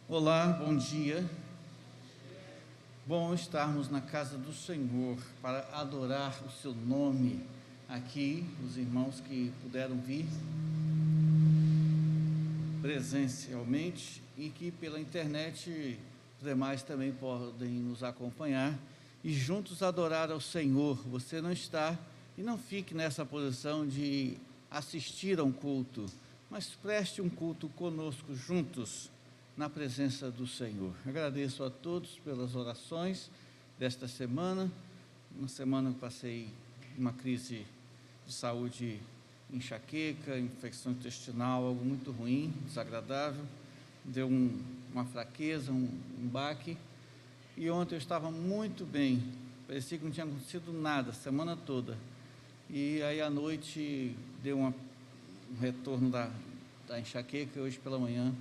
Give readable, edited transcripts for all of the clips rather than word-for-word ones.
Olá, bom dia. Bom estarmos na casa do Senhor para adorar o seu nome. Aqui, os irmãos que puderam vir presencialmente e que pela internet os demais também podem nos acompanhar e juntos adorar ao Senhor. Você não está e não fique nessa posição de assistir a um culto, mas preste um culto conosco juntos na presença do Senhor. Agradeço a todos pelas orações desta semana. Uma semana eu passei uma crise de saúde, enxaqueca, infecção intestinal, algo muito ruim, desagradável, deu uma fraqueza, um baque, e ontem eu estava muito bem, parecia que não tinha acontecido nada a semana toda, e aí à noite deu um retorno da enxaqueca, e hoje pela manhã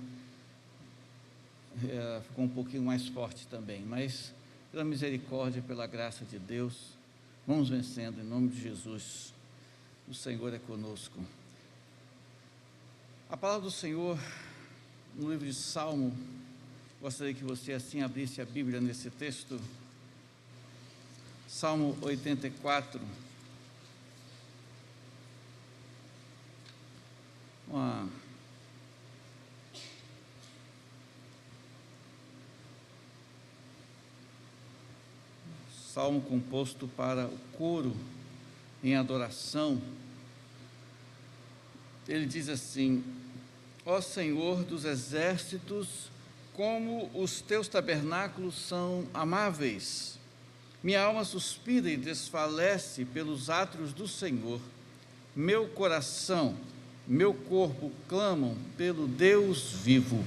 ficou um pouquinho mais forte também, mas pela misericórdia, pela graça de Deus, vamos vencendo em nome de Jesus. O Senhor é conosco. A palavra do Senhor no livro de Salmo, gostaria que você assim abrisse a Bíblia nesse texto, Salmo 84, salmo composto para o coro em adoração. Ele diz assim: ó Senhor dos exércitos, como os teus tabernáculos são amáveis. Minha alma suspira e desfalece pelos átrios do Senhor. Meu coração, meu corpo clamam pelo Deus vivo.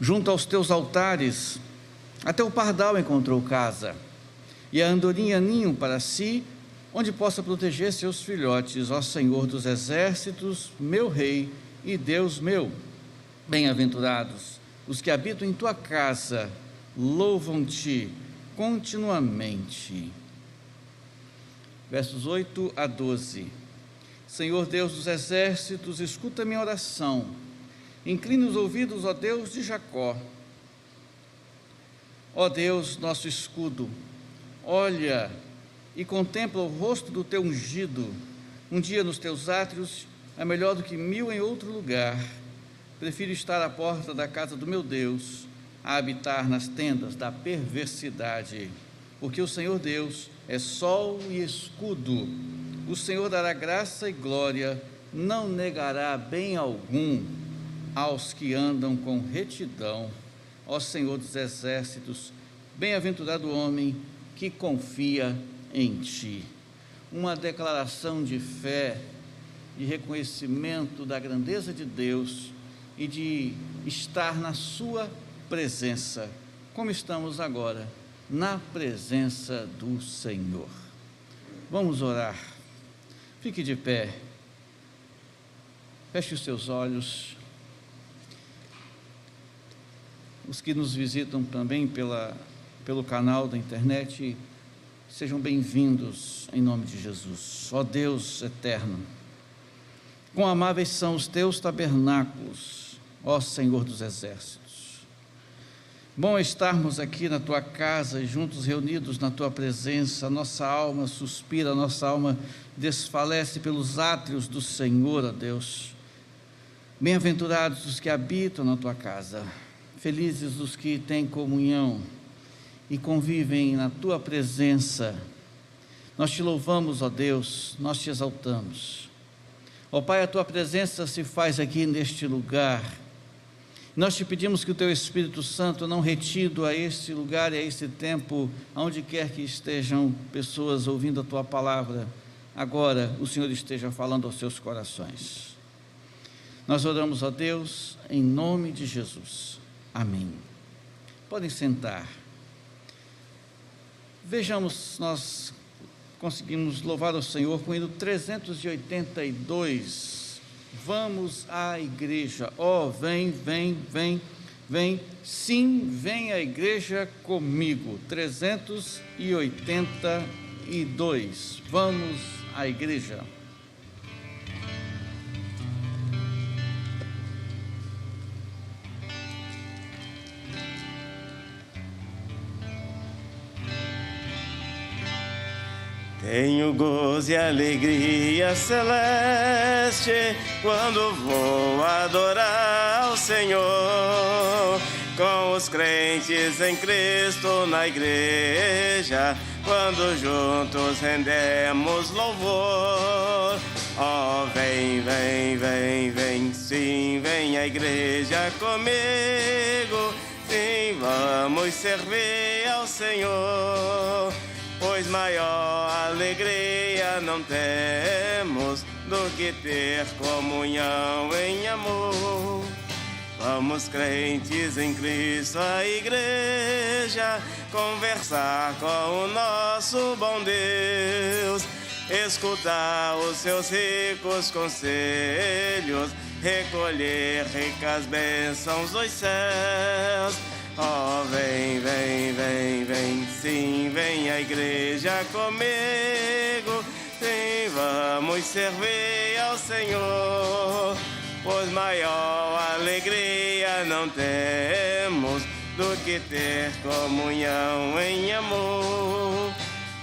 Junto aos teus altares, até o pardal encontrou casa, e a andorinha ninho para si, onde possa proteger seus filhotes. Ó Senhor dos exércitos, meu Rei e Deus meu. Bem-aventurados os que habitam em tua casa, louvam-te continuamente. Versos 8 a 12. Senhor Deus dos exércitos, escuta minha oração. Inclina os ouvidos, ó Deus de Jacó. Ó Deus, nosso escudo, olha e contempla o rosto do teu ungido. Um dia nos teus átrios é melhor do que 1000 em outro lugar. Prefiro estar à porta da casa do meu Deus a habitar nas tendas da perversidade, porque o Senhor Deus é sol e escudo. O Senhor dará graça e glória, não negará bem algum aos que andam com retidão. Ó Senhor dos exércitos, bem-aventurado o homem que confia em ti. Uma declaração de fé, de reconhecimento da grandeza de Deus e de estar na sua presença, como estamos agora, na presença do Senhor. Vamos orar. Fique de pé, feche os seus olhos. Os que nos visitam também pelo canal da internet, sejam bem-vindos em nome de Jesus. Ó Deus eterno, quão amáveis são os teus tabernáculos, ó Senhor dos exércitos. Bom estarmos aqui na tua casa, juntos reunidos na tua presença. A nossa alma suspira, a nossa alma desfalece pelos átrios do Senhor, ó Deus. Bem-aventurados os que habitam na tua casa, felizes os que têm comunhão e convivem na tua presença. Nós te louvamos, ó Deus, nós te exaltamos. Ó Pai, a tua presença se faz aqui neste lugar. Nós te pedimos que o teu Espírito Santo, não retido a este lugar e a este tempo, aonde quer que estejam pessoas ouvindo a tua palavra, agora o Senhor esteja falando aos seus corações. Nós oramos a Deus em nome de Jesus. Amém. Podem sentar. Vejamos, nós conseguimos louvar ao Senhor com o hino 382. Vamos à igreja. Ó, vem, vem, vem, vem. Sim, vem à igreja comigo. 382. Vamos à igreja. Tenho gozo e alegria celeste quando vou adorar ao Senhor. Com os crentes em Cristo na igreja, quando juntos rendemos louvor. Oh, vem, vem, vem, vem, sim, vem à igreja comigo. Sim, vamos servir ao Senhor, pois maior alegria não temos do que ter comunhão em amor. Vamos, crentes em Cristo, à igreja, conversar com o nosso bom Deus, escutar os seus ricos conselhos, recolher ricas bênçãos dos céus. Oh, vem, vem, vem, vem, sim, vem à igreja comigo. Sim, vamos servir ao Senhor, pois maior alegria não temos do que ter comunhão em amor.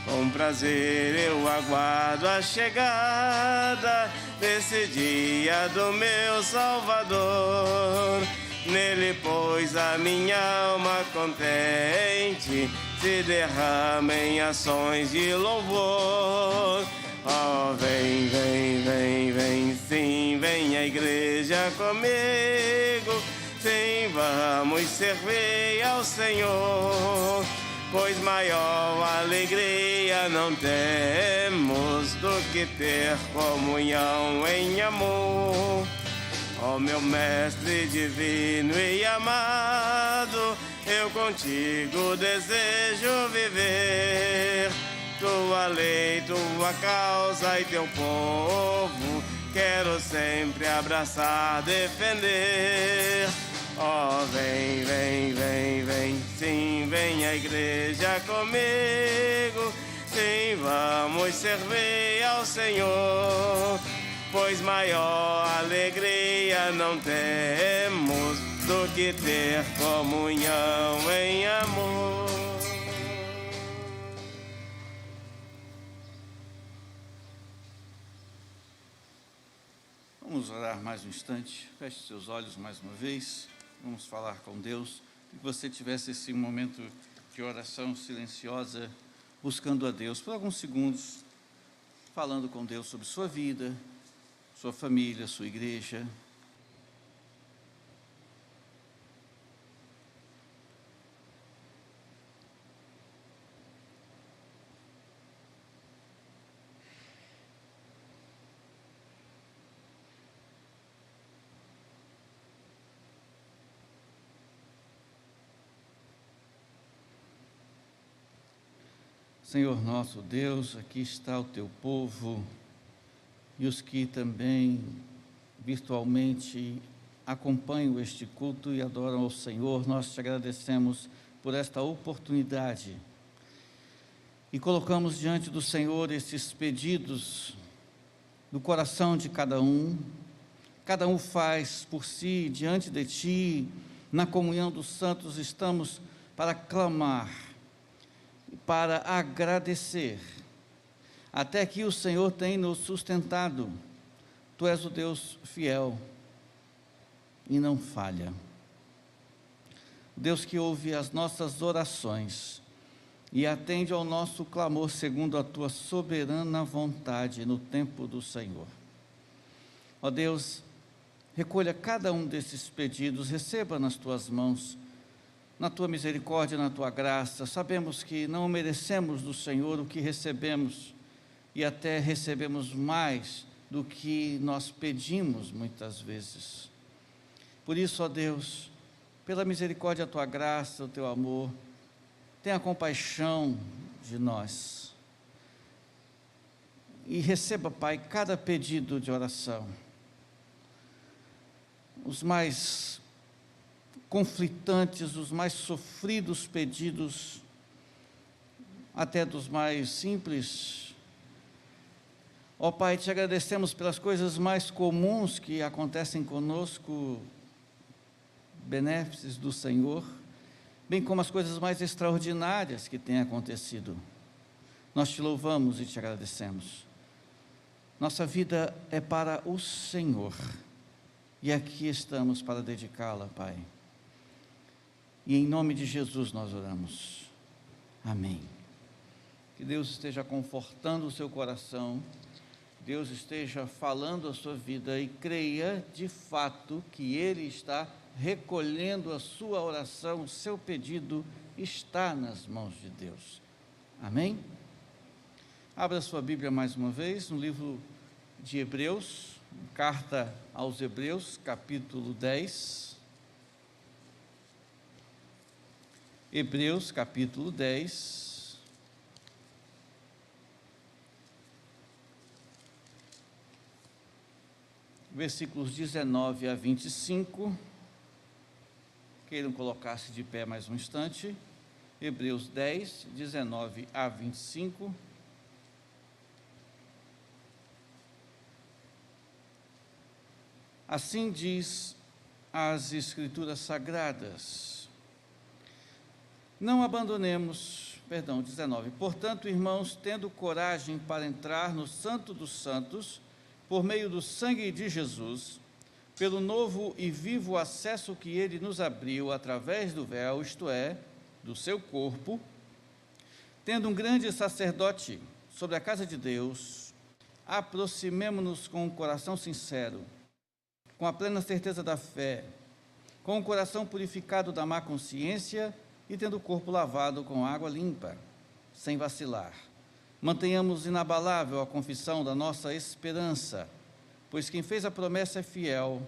Com prazer eu aguardo a chegada desse dia do meu Salvador. Nele, pois, a minha alma contente se derrama em ações de louvor. Oh, vem, vem, vem, vem, sim, vem à igreja comigo. Sim, vamos servir ao Senhor, pois maior alegria não temos do que ter comunhão em amor. Ó meu mestre divino e amado, eu contigo desejo viver. Tua lei, tua causa e teu povo quero sempre abraçar, defender. Oh, vem, vem, vem, vem, sim, vem à igreja comigo. Sim, vamos servir ao Senhor, pois maior alegria não temos do que ter comunhão em amor. Vamos orar mais um instante, feche seus olhos mais uma vez, vamos falar com Deus. Que você tivesse esse momento de oração silenciosa, buscando a Deus por alguns segundos, falando com Deus sobre sua vida, sua família, sua igreja. Senhor nosso Deus, aqui está o teu povo e os que também virtualmente acompanham este culto e adoram ao Senhor. Nós te agradecemos por esta oportunidade e colocamos diante do Senhor esses pedidos do coração de cada um faz por si, diante de ti, na comunhão dos santos estamos para clamar, para agradecer. Até aqui o Senhor tem nos sustentado. Tu és o Deus fiel e não falha. Deus que ouve as nossas orações e atende ao nosso clamor segundo a tua soberana vontade no tempo do Senhor. Ó Deus, recolha cada um desses pedidos, receba nas tuas mãos, na tua misericórdia, na tua graça. Sabemos que não merecemos do Senhor o que recebemos e até recebemos mais do que nós pedimos muitas vezes. Por isso, ó Deus, pela misericórdia, a tua graça, o teu amor, tenha compaixão de nós e receba, Pai, cada pedido de oração, os mais conflitantes, os mais sofridos pedidos, até dos mais simples. Ó Pai, te agradecemos pelas coisas mais comuns que acontecem conosco, benéfices do Senhor, bem como as coisas mais extraordinárias que têm acontecido. Nós te louvamos e te agradecemos. Nossa vida é para o Senhor, e aqui estamos para dedicá-la, Pai. E em nome de Jesus nós oramos. Amém. Que Deus esteja confortando o seu coração, Deus esteja falando a sua vida e creia de fato que Ele está recolhendo a sua oração, o seu pedido está nas mãos de Deus. Amém? Abra sua Bíblia mais uma vez no livro de Hebreus, carta aos Hebreus, capítulo 10. Hebreus, capítulo 10. Versículos 19 a 25. Queiram colocar-se de pé mais um instante. Hebreus 10, 19 a 25. Assim diz as Escrituras Sagradas. Não abandonemos, 19. Portanto, irmãos, tendo coragem para entrar no Santo dos Santos, por meio do sangue de Jesus, pelo novo e vivo acesso que Ele nos abriu através do véu, isto é, do seu corpo, tendo um grande sacerdote sobre a casa de Deus, aproximemo-nos com um coração sincero, com a plena certeza da fé, com o coração purificado da má consciência e tendo o corpo lavado com água limpa, sem vacilar. Mantenhamos inabalável a confissão da nossa esperança, pois quem fez a promessa é fiel.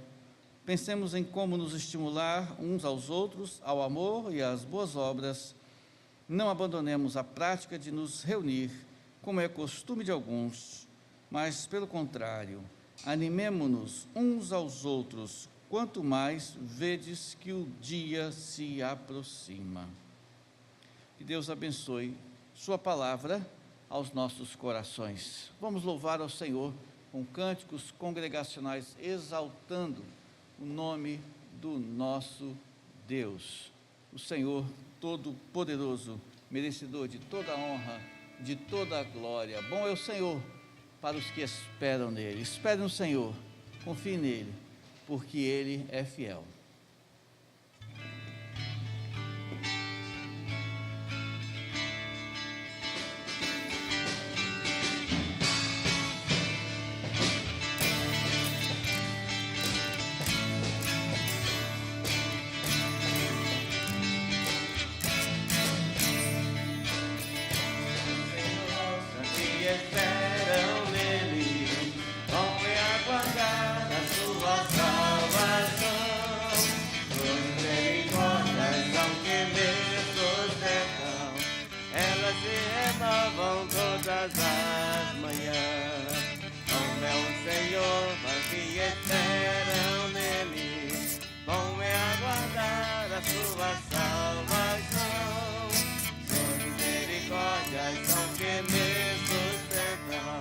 Pensemos em como nos estimular uns aos outros, ao amor e às boas obras. Não abandonemos a prática de nos reunir, como é costume de alguns, mas, pelo contrário, animemo-nos uns aos outros, quanto mais vedes que o dia se aproxima. Que Deus abençoe sua palavra aos nossos corações. Vamos louvar ao Senhor com cânticos congregacionais, exaltando o nome do nosso Deus, o Senhor Todo-Poderoso, merecedor de toda a honra, de toda a glória. Bom é o Senhor para os que esperam nele. Espere no Senhor, confie nele, porque ele é fiel. Todas as manhãs, bom é o Senhor, mas que esperam nele, bom é aguardar a sua salvação. Suas misericórdias são que me sustentam,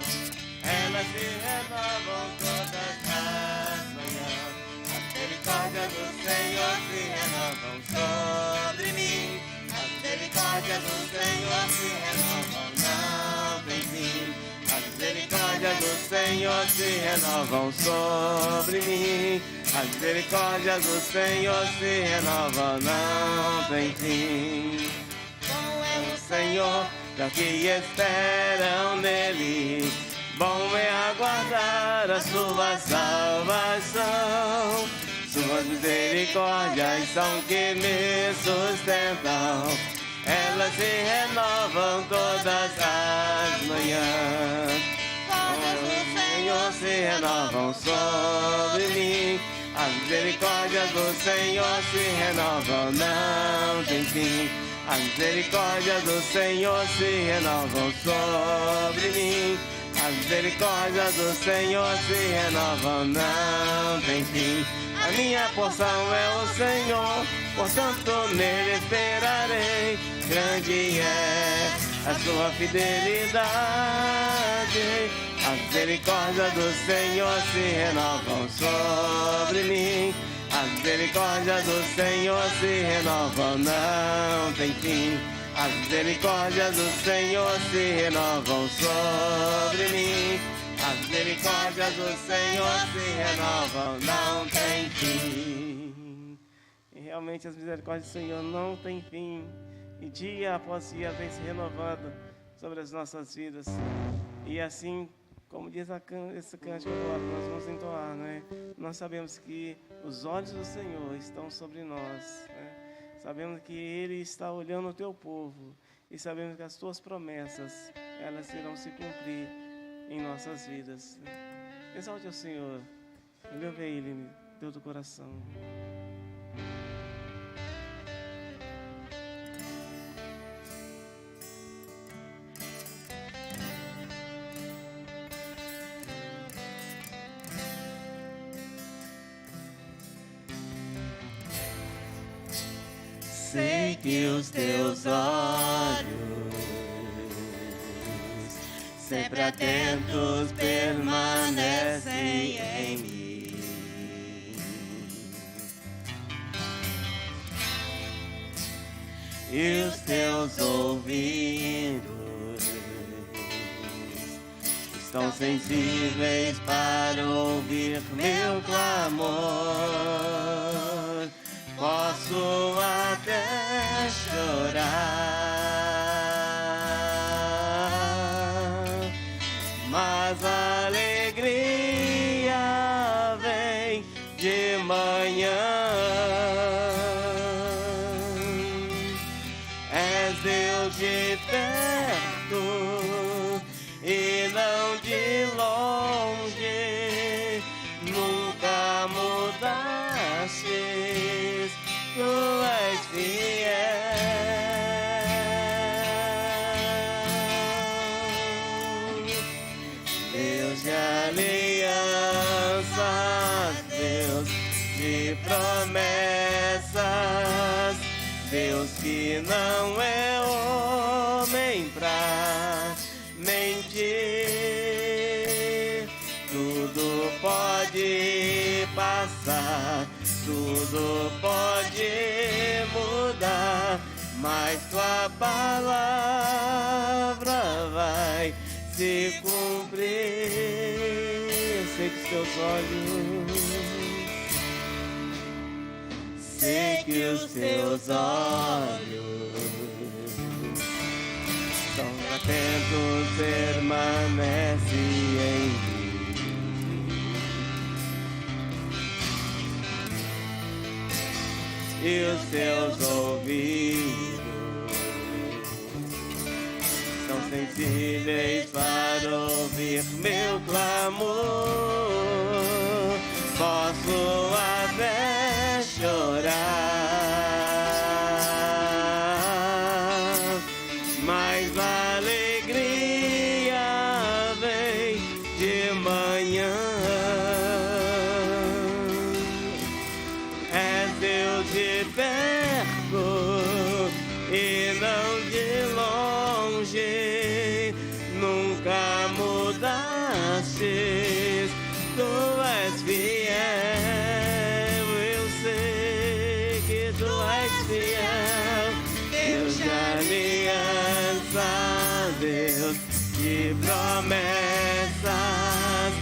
elas se renovam todas as manhãs. As misericórdias do Senhor se renovam sobre mim, as misericórdias do Senhor se renovam. As misericórdias do Senhor se renovam sobre mim. As misericórdias do Senhor se renovam, não tem fim. Bom é o Senhor para que esperam nele, bom é aguardar a sua salvação. Suas misericórdias são que me sustentam, elas se renovam todas as manhãs. O Senhor se renovam sobre mim. As misericórdias do Senhor se renovam, não tem fim. As misericórdias do Senhor se renovam sobre mim. As misericórdias do Senhor se renovam, não tem fim. A minha porção é o Senhor, portanto nele esperarei. Grande é a sua fidelidade. As misericórdias do Senhor se renovam sobre mim. As misericórdias do Senhor se renovam, não tem fim. As misericórdias do Senhor se renovam sobre mim. As misericórdias do Senhor se renovam, não tem fim. E realmente as misericórdias do Senhor não tem fim. E dia após dia vem se renovando sobre as nossas vidas. E assim, como diz esse cântico agora, nós vamos entoar, né? Nós sabemos que os olhos do Senhor estão sobre nós, né? Sabemos que Ele está olhando o teu povo. E sabemos que as tuas promessas, elas irão se cumprir em nossas vidas. Exalte ao Senhor, eleva Ele em teu coração. Sei que os teus olhos, sempre atentos, permanecem em mim. E os teus ouvidos estão sensíveis para ouvir meu clamor. Posso até chorar, mas a alegria vem de manhã. És Deus de perto e não de longe, nunca mudaste. Tu és fiel, Deus de alianças, Deus de promessas, Deus que não é homem pra mentir. Tudo pode passar, tudo pode mudar, mas tua palavra vai se cumprir. Sei que os teus olhos, sei que os teus olhos são atentos, permanecem em mim. E os teus ouvidos são sensíveis para ouvir meu clamor. Posso até chorar, mas a alegria vem de manhã. Perto e não de longe, nunca mudaste. Tu és fiel, eu sei que tu és fiel. Deus de aliança, Deus de promessas,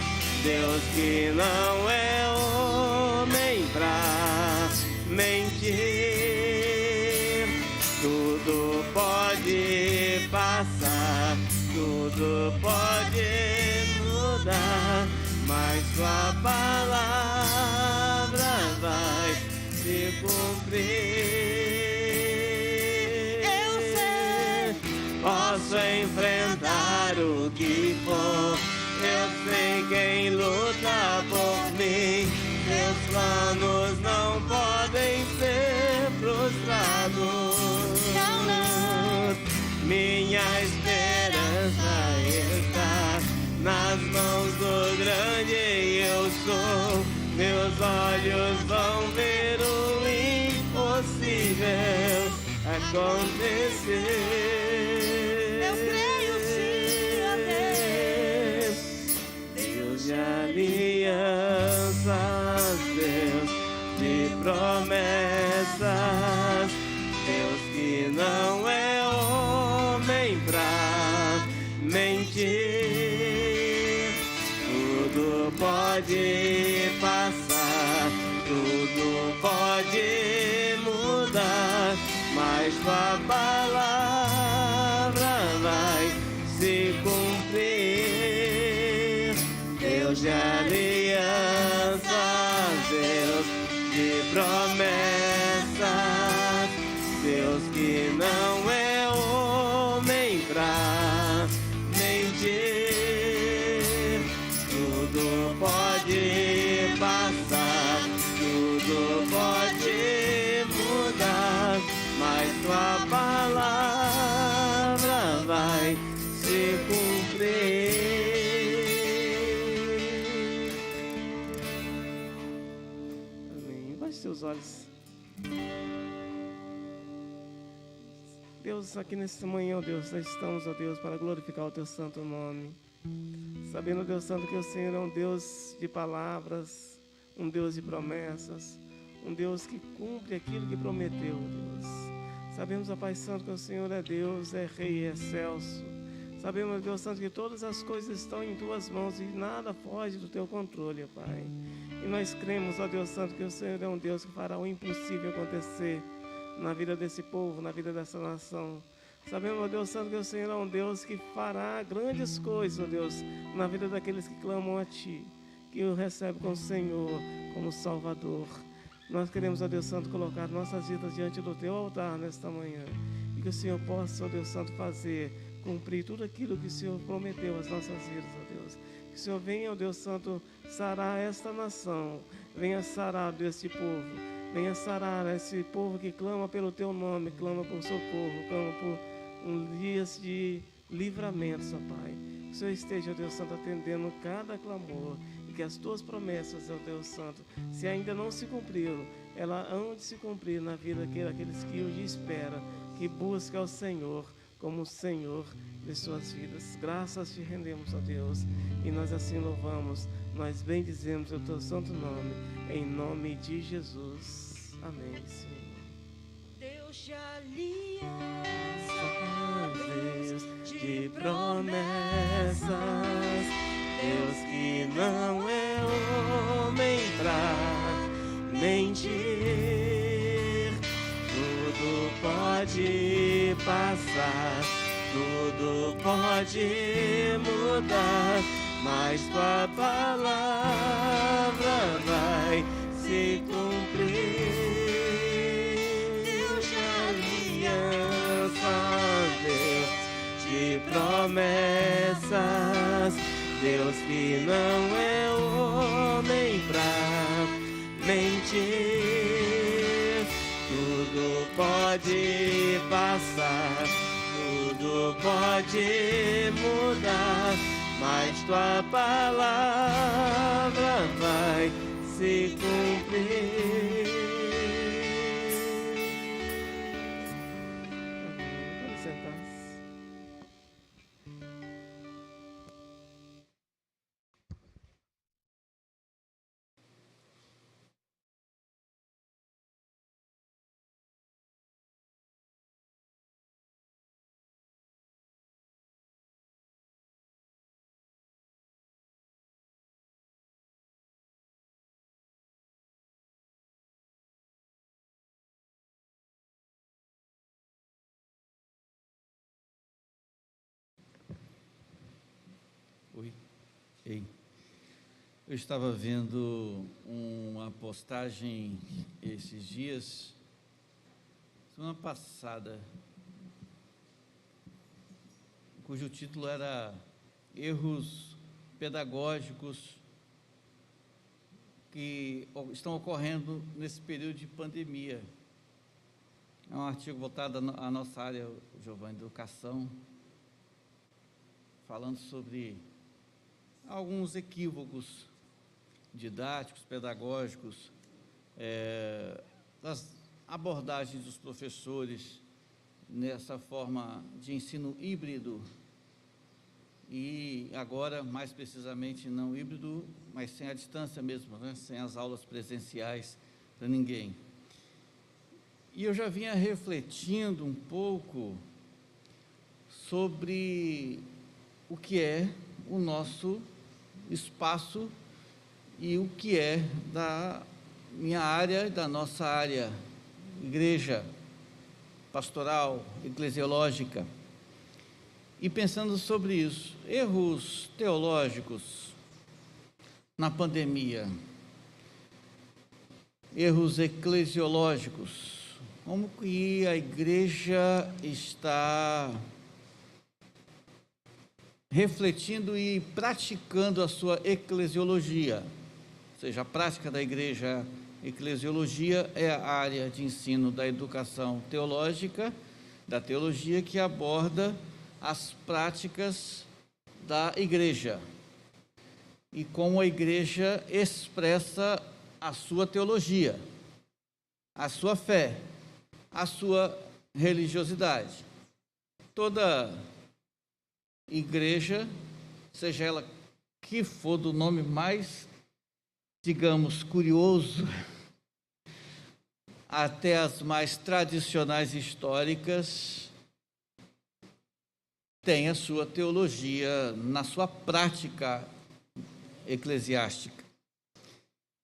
Deus que não é homem pra mentir. Tudo pode passar, tudo pode mudar, mas tua palavra vai se cumprir. Eu sei, posso enfrentar o que for, eu sei quem luta por mim. Meus planos não podem ser frustrados. Não, não. Minha esperança está nas mãos do grande eu sou. Meus olhos vão ver o impossível acontecer. Eu creio sim, ó Deus. Deus de alianças, Deus de promessas, Deus que não é homem pode passar, tudo pode mudar, mas tua palavra vai se cumprir. Deus de alianças, Deus de promessas, Deus que não é homem pra mentir. Tudo pode passar, tudo pode mudar, mas tua palavra vai se cumprir. Amém. Baixe seus olhos. Deus, aqui nessa manhã, ó Deus, nós estamos, ó Deus, para glorificar o teu santo nome. Sabendo, Deus Santo, que o Senhor é um Deus de palavras, um Deus de promessas, um Deus que cumpre aquilo que prometeu, Deus. Sabemos, ó Pai Santo, que o Senhor é Deus, é Rei, é excelso. Sabemos, Deus Santo, que todas as coisas estão em tuas mãos e nada foge do teu controle, ó Pai. E nós cremos, ó Deus Santo, que o Senhor é um Deus que fará o impossível acontecer na vida desse povo, na vida dessa nação. Sabemos, ó Deus Santo, que o Senhor é um Deus que fará grandes coisas, ó Deus, na vida daqueles que clamam a Ti, que o recebem com o Senhor como Salvador. Nós queremos, ó Deus Santo, colocar nossas vidas diante do Teu altar nesta manhã, e que o Senhor possa, ó Deus Santo, cumprir tudo aquilo que o Senhor prometeu às nossas vidas, ó Deus. Que o Senhor venha, ó Deus Santo, sarar esta nação, venha sarar deste povo, venha sarar esse povo que clama pelo Teu nome, clama por socorro, clama por dias de livramento, ó Pai. Que o Senhor esteja, ó Deus Santo, atendendo cada clamor, e que as Tuas promessas, ó Deus Santo, se ainda não se cumpriram, elas hão de se cumprir na vida daqueles que hoje esperam, que buscam ao Senhor como o Senhor de suas vidas. Graças Te rendemos, ó Deus, e nós assim louvamos, nós bendizemos o Teu santo nome, em nome de Jesus. Amém, Senhor. Deus de aliança, Deus de promessas, Deus que não é homem pra mentir. Tudo pode passar, tudo pode mudar, mas tua palavra vai se cumprir. Deus de aliança, Deus de promessas, Deus que não é homem pra mentir. Tudo pode passar, tudo pode mudar, mas tua palavra vai se cumprir. Pode sentar-se. Oi. Ei. Eu estava vendo uma postagem esses dias, semana passada, cujo título era Erros Pedagógicos que estão ocorrendo nesse período de pandemia. É um artigo voltado à nossa área, Giovanni, educação, falando sobre alguns equívocos didáticos, pedagógicos, das abordagens dos professores nessa forma de ensino híbrido, e agora, mais precisamente, não híbrido, mas sem a distância mesmo, né? Sem as aulas presenciais para ninguém. E eu já vinha refletindo um pouco sobre o que é o nosso espaço e o que é da minha área e da nossa área, igreja pastoral, eclesiológica. E pensando sobre isso, erros teológicos na pandemia, erros eclesiológicos, como que a igreja está refletindo e praticando a sua eclesiologia, ou seja, a prática da igreja. Eclesiologia é a área de ensino da educação teológica, da teologia, que aborda as práticas da igreja e como a igreja expressa a sua teologia, a sua fé, a sua religiosidade. Toda igreja, seja ela que for do nome mais, digamos, curioso, até as mais tradicionais históricas, tem a sua teologia na sua prática eclesiástica.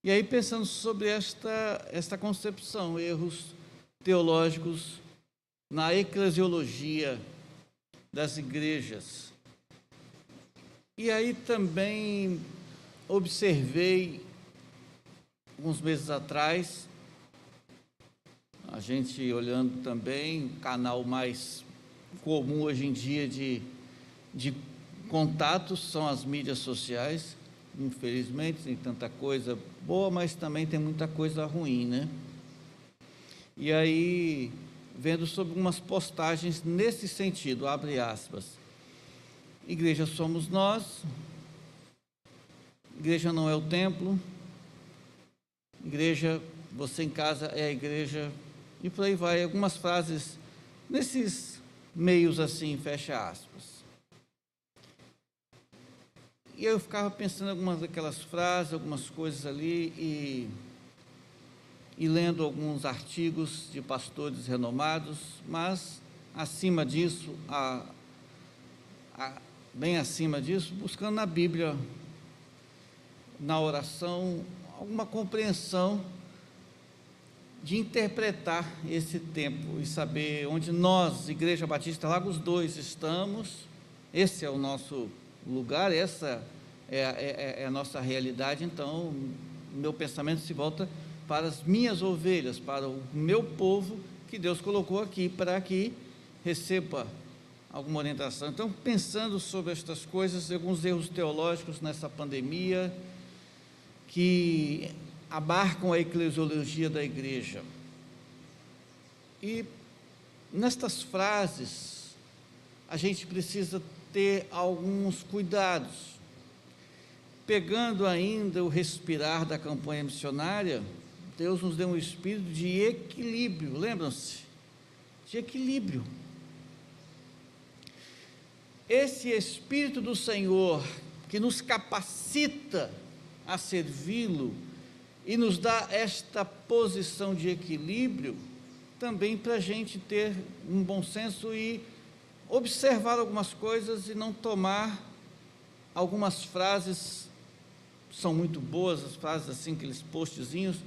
E aí, pensando sobre esta concepção, erros teológicos na eclesiologia das igrejas. E aí também observei, alguns meses atrás, a gente olhando também, o canal mais comum hoje em dia de contatos são as mídias sociais. Infelizmente tem tanta coisa boa, mas também tem muita coisa ruim, né? E aí, vendo sobre algumas postagens nesse sentido, abre aspas, igreja somos nós, igreja não é o templo, igreja, você em casa é a igreja, e por aí vai, algumas frases nesses meios assim, fecha aspas. E eu ficava pensando em algumas daquelas frases, algumas coisas ali, e lendo alguns artigos de pastores renomados, mas acima disso, bem acima disso, buscando na Bíblia, na oração, alguma compreensão de interpretar esse tempo e saber onde nós, Igreja Batista Lagos 2, estamos. Esse é o nosso lugar, essa é a nossa realidade. Então, meu pensamento se volta para as minhas ovelhas, para o meu povo que Deus colocou aqui para que receba alguma orientação. Então, pensando sobre estas coisas, alguns erros teológicos nessa pandemia que abarcam a eclesiologia da igreja. E nestas frases, a gente precisa ter alguns cuidados. Pegando ainda o respirar da campanha missionária, Deus nos deu um espírito de equilíbrio, lembram-se? De equilíbrio. Esse Espírito do Senhor, que nos capacita a servi-lo e nos dá esta posição de equilíbrio, também para a gente ter um bom senso e observar algumas coisas e não tomar algumas frases, são muito boas, as frases assim, aqueles postzinhos,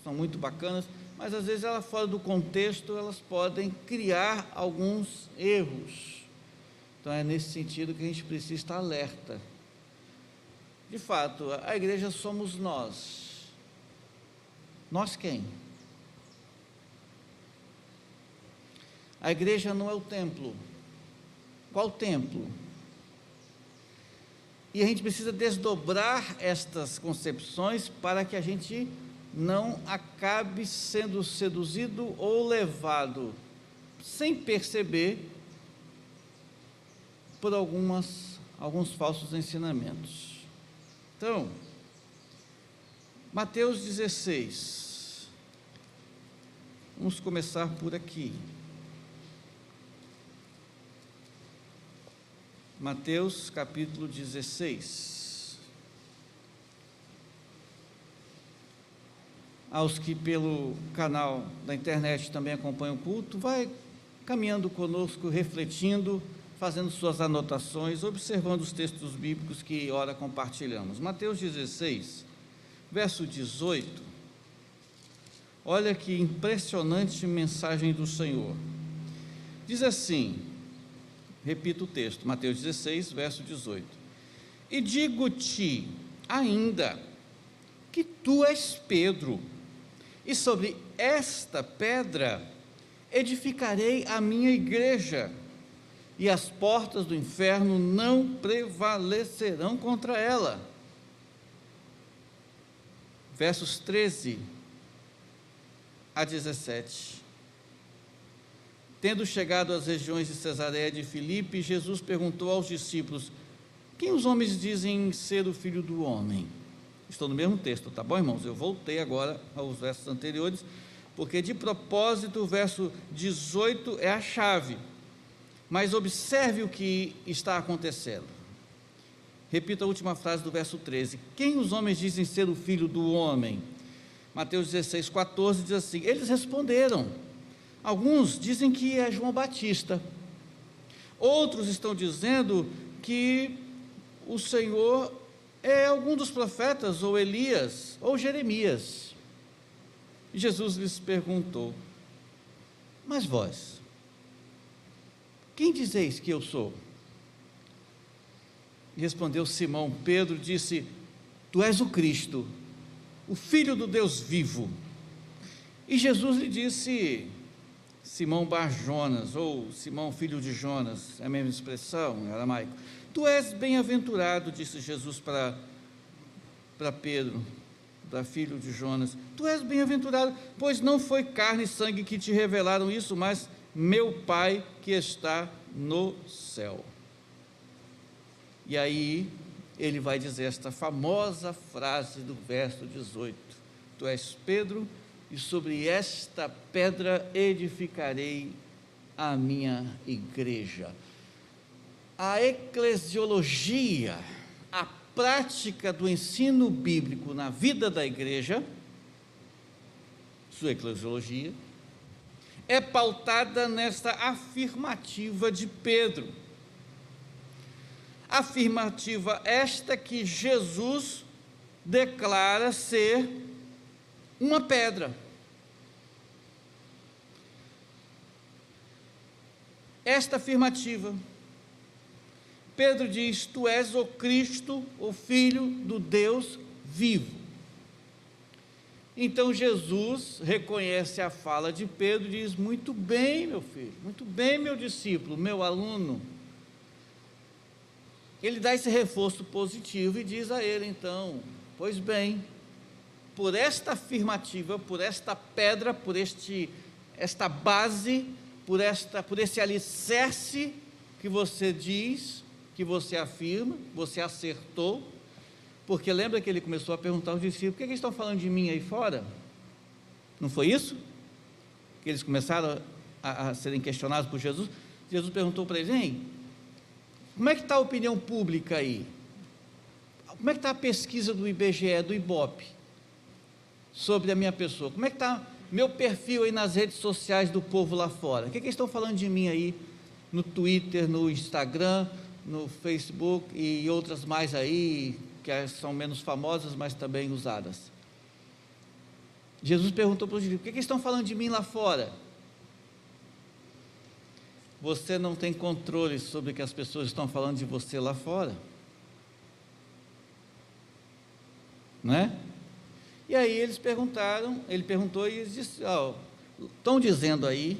são muito bacanas, mas às vezes elas fora do contexto, elas podem criar alguns erros. Então é nesse sentido que a gente precisa estar alerta. De fato, a igreja somos nós. Nós quem? A igreja não é o templo. Qual templo? E a gente precisa desdobrar estas concepções para que a gente não acabe sendo seduzido ou levado, sem perceber, por alguns falsos ensinamentos. Então, Mateus 16, vamos começar por aqui. Mateus capítulo 16. Aos que pelo canal da internet também acompanham o culto, vai caminhando conosco, refletindo, fazendo suas anotações, observando os textos bíblicos que ora compartilhamos. Mateus 16, verso 18, olha que impressionante mensagem do Senhor. Diz assim, repito o texto, Mateus 16, verso 18: e digo-te ainda que tu és Pedro, e sobre esta pedra edificarei a minha igreja, e as portas do inferno não prevalecerão contra ela. Versos 13 a 17. Tendo chegado às regiões de Cesareia de Filipe, Jesus perguntou aos discípulos: quem os homens dizem ser o Filho do Homem? Estou no mesmo texto, tá bom, irmãos? Eu voltei agora aos versos anteriores, porque de propósito o verso 18 é a chave. Mas observe o que está acontecendo. Repita a última frase do verso 13: quem os homens dizem ser o Filho do Homem? Mateus 16, 14 diz assim: eles responderam: alguns dizem que é João Batista, outros estão dizendo que o Senhor é algum dos profetas, ou Elias, ou Jeremias. E Jesus lhes perguntou: mas vós, quem dizeis que eu sou? E respondeu Simão Pedro, disse: tu és o Cristo, o Filho do Deus vivo. E Jesus lhe disse: Simão Bar-Jonas, ou Simão filho de Jonas, é a mesma expressão em aramaico, tu és bem-aventurado, disse Jesus para Pedro, para filho de Jonas, tu és bem-aventurado, pois não foi carne e sangue que te revelaram isso, mas meu Pai que está no céu. E aí ele vai dizer esta famosa frase do verso 18: tu és Pedro, e sobre esta pedra edificarei a minha igreja. A eclesiologia, a prática do ensino bíblico na vida da igreja, sua eclesiologia, é pautada nesta afirmativa de Pedro. Afirmativa esta que Jesus declara ser uma pedra. Esta afirmativa, Pedro diz: tu és o Cristo, o Filho do Deus vivo. Então Jesus reconhece a fala de Pedro e diz: muito bem, meu filho, muito bem, meu discípulo, meu aluno. Ele dá esse reforço positivo e diz a ele então: pois bem, por esta afirmativa, por esta pedra, por esta base, por esse alicerce que você diz, que você afirma, você acertou, porque lembra que ele começou a perguntar aos discípulos: por que eles estão falando de mim aí fora? Não foi isso? Que eles começaram a serem questionados por Jesus. Jesus perguntou para eles: hein, como é que está a opinião pública aí? Como é que está a pesquisa do IBGE, do IBOP, sobre a minha pessoa? Como é que está meu perfil aí nas redes sociais do povo lá fora? O que eles estão falando de mim aí no Twitter, no Instagram, no Facebook e outras mais aí, que são menos famosas, mas também usadas? Jesus perguntou para os discípulos: o que eles estão falando de mim lá fora? Você não tem controle sobre o que as pessoas estão falando de você lá fora, não é? E aí ele perguntou e eles disseram: estão dizendo aí,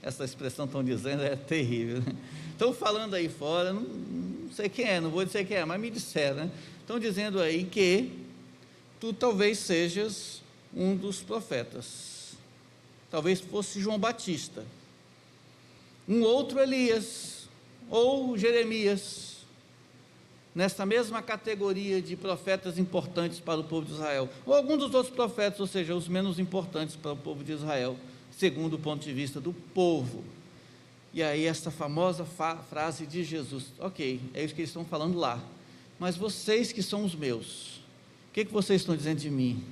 essa expressão estão dizendo é terrível, né? Estão falando aí fora, não sei quem é, não vou dizer quem é, mas me disseram, né? Estão dizendo aí que tu talvez sejas um dos profetas, talvez fosse João Batista, um outro Elias, ou Jeremias, nessa mesma categoria de profetas importantes para o povo de Israel, ou algum dos outros profetas, ou seja, os menos importantes para o povo de Israel, segundo o ponto de vista do povo. E aí essa famosa frase de Jesus: ok, é isso que eles estão falando lá, mas vocês que são os meus, o que vocês estão dizendo de mim?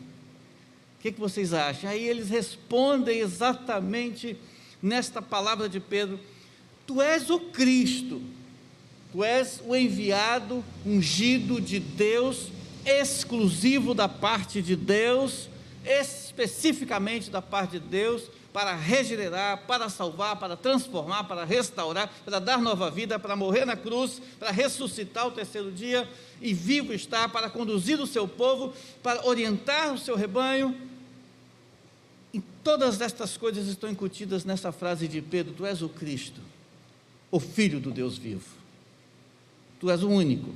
O que vocês acham? Aí eles respondem exatamente nesta palavra de Pedro: tu és o Cristo, tu és o enviado, ungido de Deus, exclusivo da parte de Deus, especificamente da parte de Deus, para regenerar, para salvar, para transformar, para restaurar, para dar nova vida, para morrer na cruz, para ressuscitar ao terceiro dia e vivo estar, para conduzir o seu povo, para orientar o seu rebanho. E todas estas coisas estão incutidas nessa frase de Pedro: tu és o Cristo, o Filho do Deus vivo. Tu és o único,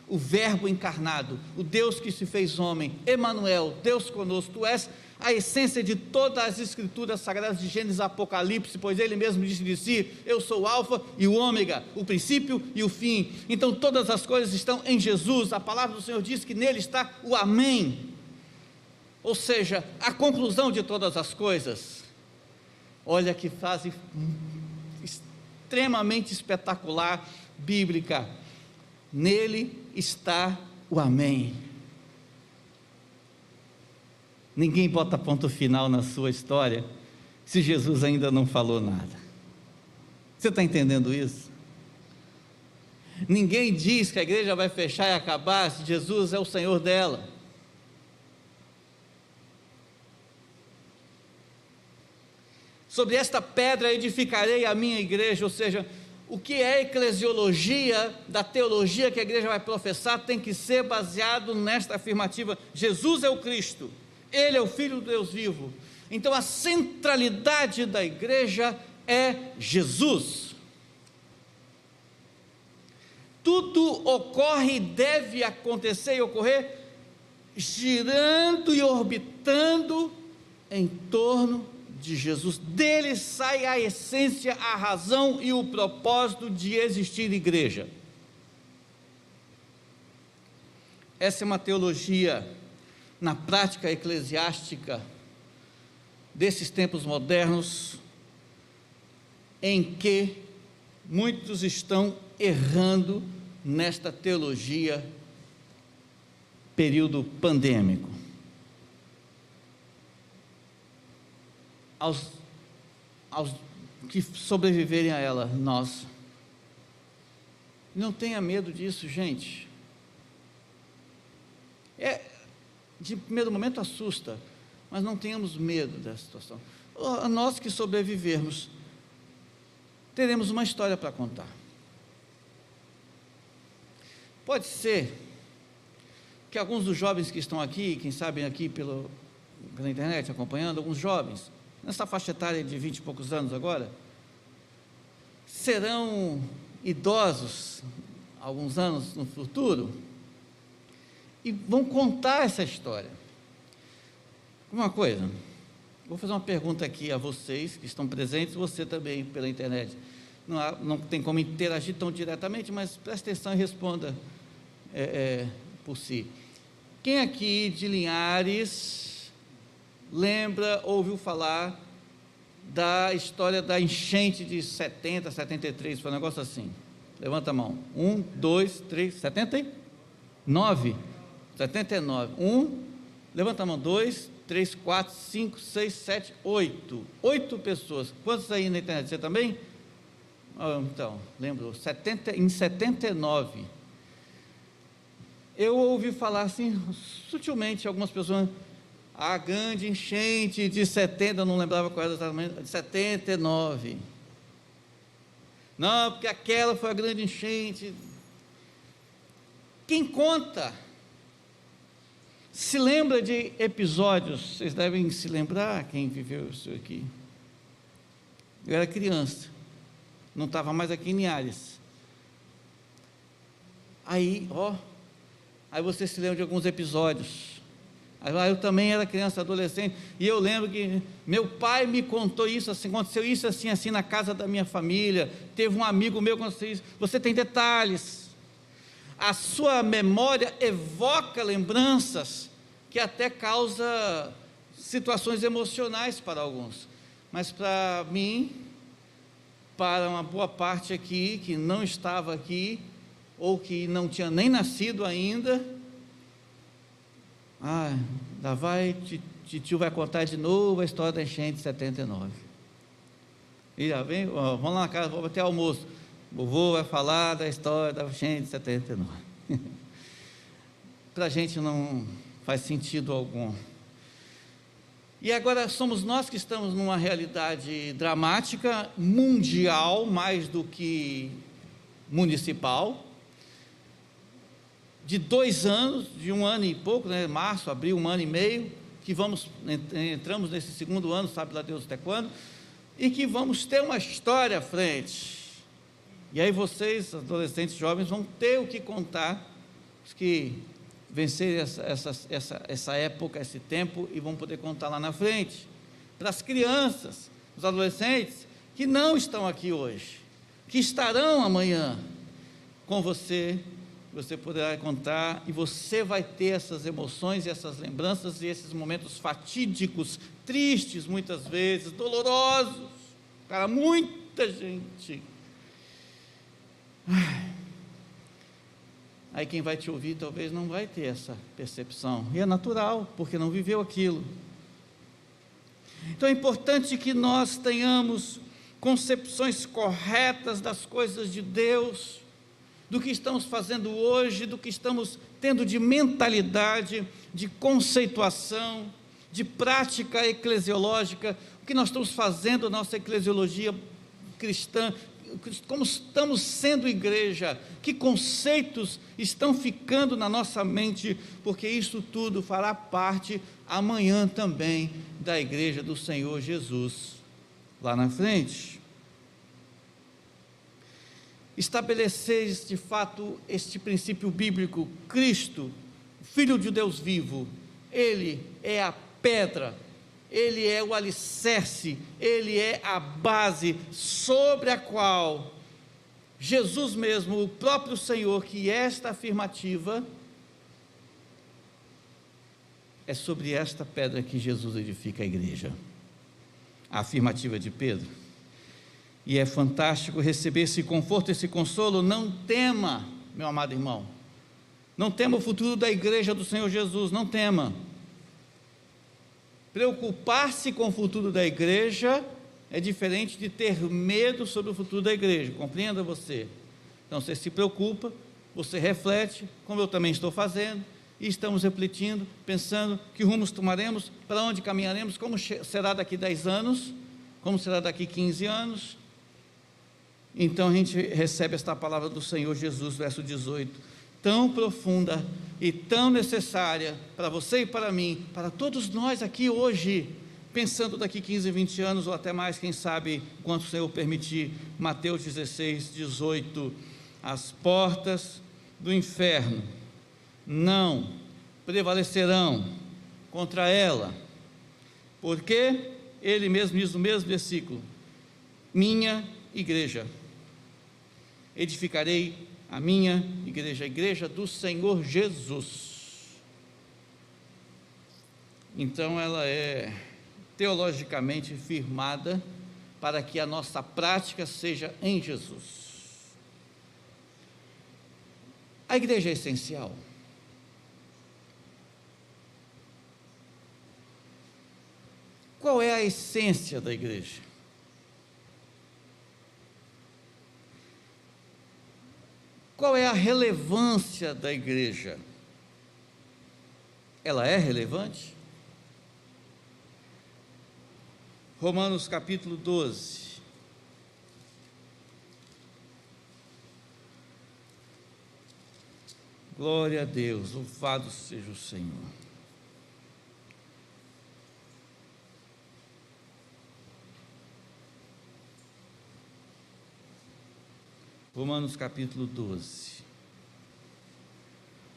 o Verbo encarnado, o Deus que se fez homem, Emanuel, Deus conosco. Tu és a essência de todas as escrituras sagradas de Gênesis e Apocalipse, pois ele mesmo disse de si: eu sou o alfa e o ômega, o princípio e o fim. Então todas as coisas estão em Jesus. A palavra do Senhor diz que nele está o amém, ou seja, a conclusão de todas as coisas. Olha que frase extremamente espetacular, bíblica: nele está o amém. Ninguém bota ponto final na sua história se Jesus ainda não falou nada. Você está entendendo isso? Ninguém diz que a igreja vai fechar e acabar se Jesus é o Senhor dela. Sobre esta pedra edificarei a minha igreja, ou seja, o que é eclesiologia da teologia que a igreja vai professar tem que ser baseado nesta afirmativa: Jesus é o Cristo, ele é o Filho do Deus vivo. Então a centralidade da igreja é Jesus. Tudo ocorre e deve acontecer e ocorrer girando e orbitando em torno de Jesus. Dele sai a essência, a razão e o propósito de existir igreja. Essa é uma teologia na prática eclesiástica desses tempos modernos, em que muitos estão errando nesta teologia período pandêmico. Aos que sobreviverem a ela, nós, não tenha medo disso, gente. De primeiro momento assusta, mas não tenhamos medo dessa situação. Nós que sobrevivermos, teremos uma história para contar. Pode ser que alguns dos jovens que estão aqui, quem sabe aqui pela internet acompanhando, alguns jovens nessa faixa etária de 20 e poucos anos agora, serão idosos alguns anos no futuro e vão contar essa história. Uma coisa, vou fazer uma pergunta aqui a vocês que estão presentes, você também pela internet. Não tem como interagir tão diretamente, mas preste atenção e responda por si. Quem aqui de Linhares lembra, ouviu falar da história da enchente de 70, 73, foi um negócio assim? Levanta a mão. 1, 2, 3, 79? 79. Levanta a mão. 2, 3, 4, 5, 6, 7, 8. 8 pessoas. Quantos aí na internet? Você também? Então, lembro, em 79. Eu ouvi falar assim, sutilmente, algumas pessoas: a grande enchente de 70, eu não lembrava qual era exatamente, de 79. Não, porque aquela foi a grande enchente. Quem conta se lembra de episódios, vocês devem se lembrar, quem viveu isso aqui. Eu era criança, não estava mais aqui em Linhares. Aí você se lembra de alguns episódios. Eu também era criança, adolescente, e eu lembro que meu pai me contou isso, assim, aconteceu isso assim, assim, na casa da minha família, teve um amigo meu que aconteceu isso. Você tem detalhes, a sua memória evoca lembranças, que até causa situações emocionais para alguns, mas para mim, para uma boa parte aqui, que não estava aqui, ou que não tinha nem nascido ainda, lá vai, tio vai contar de novo a história da enchente de 79. E já vem, vamos lá na casa, vamos ter almoço. O vovô vai falar da história da enchente de 79. para a gente não faz sentido algum. E agora somos nós que estamos numa realidade dramática, mundial, mais do que municipal, de 2 anos, de 1 ano e pouco, né? Março, abril, 1 ano e meio, que entramos nesse 2º ano, sabe lá Deus até quando, e que vamos ter uma história à frente. E aí vocês, adolescentes jovens, vão ter o que contar, os que vencerem essa época, esse tempo, e vão poder contar lá na frente, para as crianças, os adolescentes, que não estão aqui hoje, que estarão amanhã com você. Você poderá contar, e você vai ter essas emoções, e essas lembranças, e esses momentos fatídicos, tristes muitas vezes, dolorosos, para muita gente. Aí quem vai te ouvir talvez não vai ter essa percepção, e é natural, porque não viveu aquilo. Então é importante que nós tenhamos concepções corretas das coisas de Deus, do que estamos fazendo hoje, do que estamos tendo de mentalidade, de conceituação, de prática eclesiológica, o que nós estamos fazendo na nossa eclesiologia cristã, como estamos sendo igreja, que conceitos estão ficando na nossa mente, porque isso tudo fará parte amanhã também da igreja do Senhor Jesus, lá na frente. Estabelecer de fato este princípio bíblico: Cristo, Filho de Deus vivo, Ele é a pedra, Ele é o alicerce, Ele é a base sobre a qual Jesus mesmo, o próprio Senhor, que esta afirmativa, é sobre esta pedra que Jesus edifica a igreja. A afirmativa de Pedro. E é fantástico receber esse conforto, esse consolo. Não tema, meu amado irmão, não tema o futuro da igreja do Senhor Jesus, não tema. Preocupar-se com o futuro da igreja é diferente de ter medo sobre o futuro da igreja, compreenda você. Então você se preocupa, você reflete, como eu também estou fazendo, e estamos refletindo, pensando que rumos tomaremos, para onde caminharemos, como será daqui 10 anos, como será daqui 15 anos. Então a gente recebe esta palavra do Senhor Jesus, verso 18, tão profunda e tão necessária para você e para mim, para todos nós aqui hoje, pensando daqui 15, 20 anos, ou até mais, quem sabe, quanto o Senhor permitir. Mateus 16, 18, as portas do inferno não prevalecerão contra ela, porque ele mesmo diz no mesmo versículo: minha igreja, edificarei a minha igreja, a igreja do Senhor Jesus. Então ela é teologicamente firmada para que a nossa prática seja em Jesus. A igreja é essencial. Qual é a essência da igreja? Qual é a relevância da igreja? Ela é relevante? Romanos capítulo 12. Glória a Deus, louvado seja o Senhor. Romanos capítulo 12.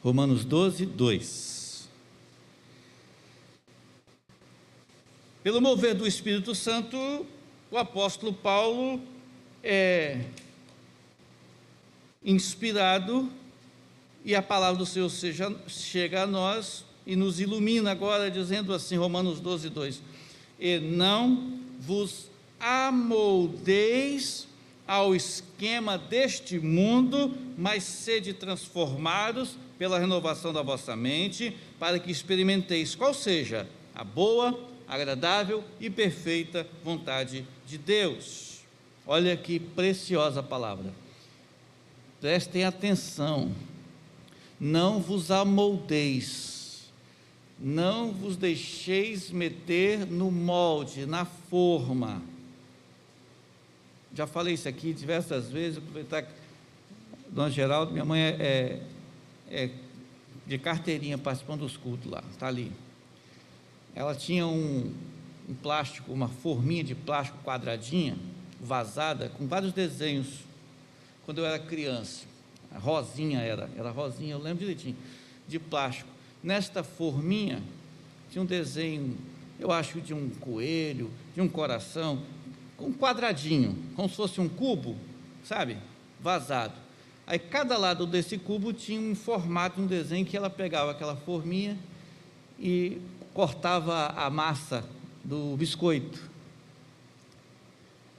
Romanos 12, 2. Pelo mover do Espírito Santo, o apóstolo Paulo é inspirado, e a palavra do Senhor chega a nós e nos ilumina agora, dizendo assim, Romanos 12, 2: e não vos amoldeis ao esquema deste mundo, mas sede transformados pela renovação da vossa mente, para que experimenteis qual seja a boa, agradável e perfeita vontade de Deus. Olha que preciosa palavra, prestem atenção. não vos amoldeis, não vos deixeis meter no molde, na forma. Já falei isso aqui diversas vezes, aproveitar que Dona Geraldo, minha mãe é de carteirinha participando dos cultos lá, está ali. Ela tinha um plástico, uma forminha de plástico quadradinha, vazada, com vários desenhos, quando eu era criança. A rosinha era rosinha, eu lembro direitinho, de plástico. Nesta forminha tinha um desenho, eu acho, de um coelho, de um coração, um quadradinho, como se fosse um cubo, sabe, vazado. Aí cada lado desse cubo tinha um formato, um desenho, que ela pegava aquela forminha e cortava a massa do biscoito.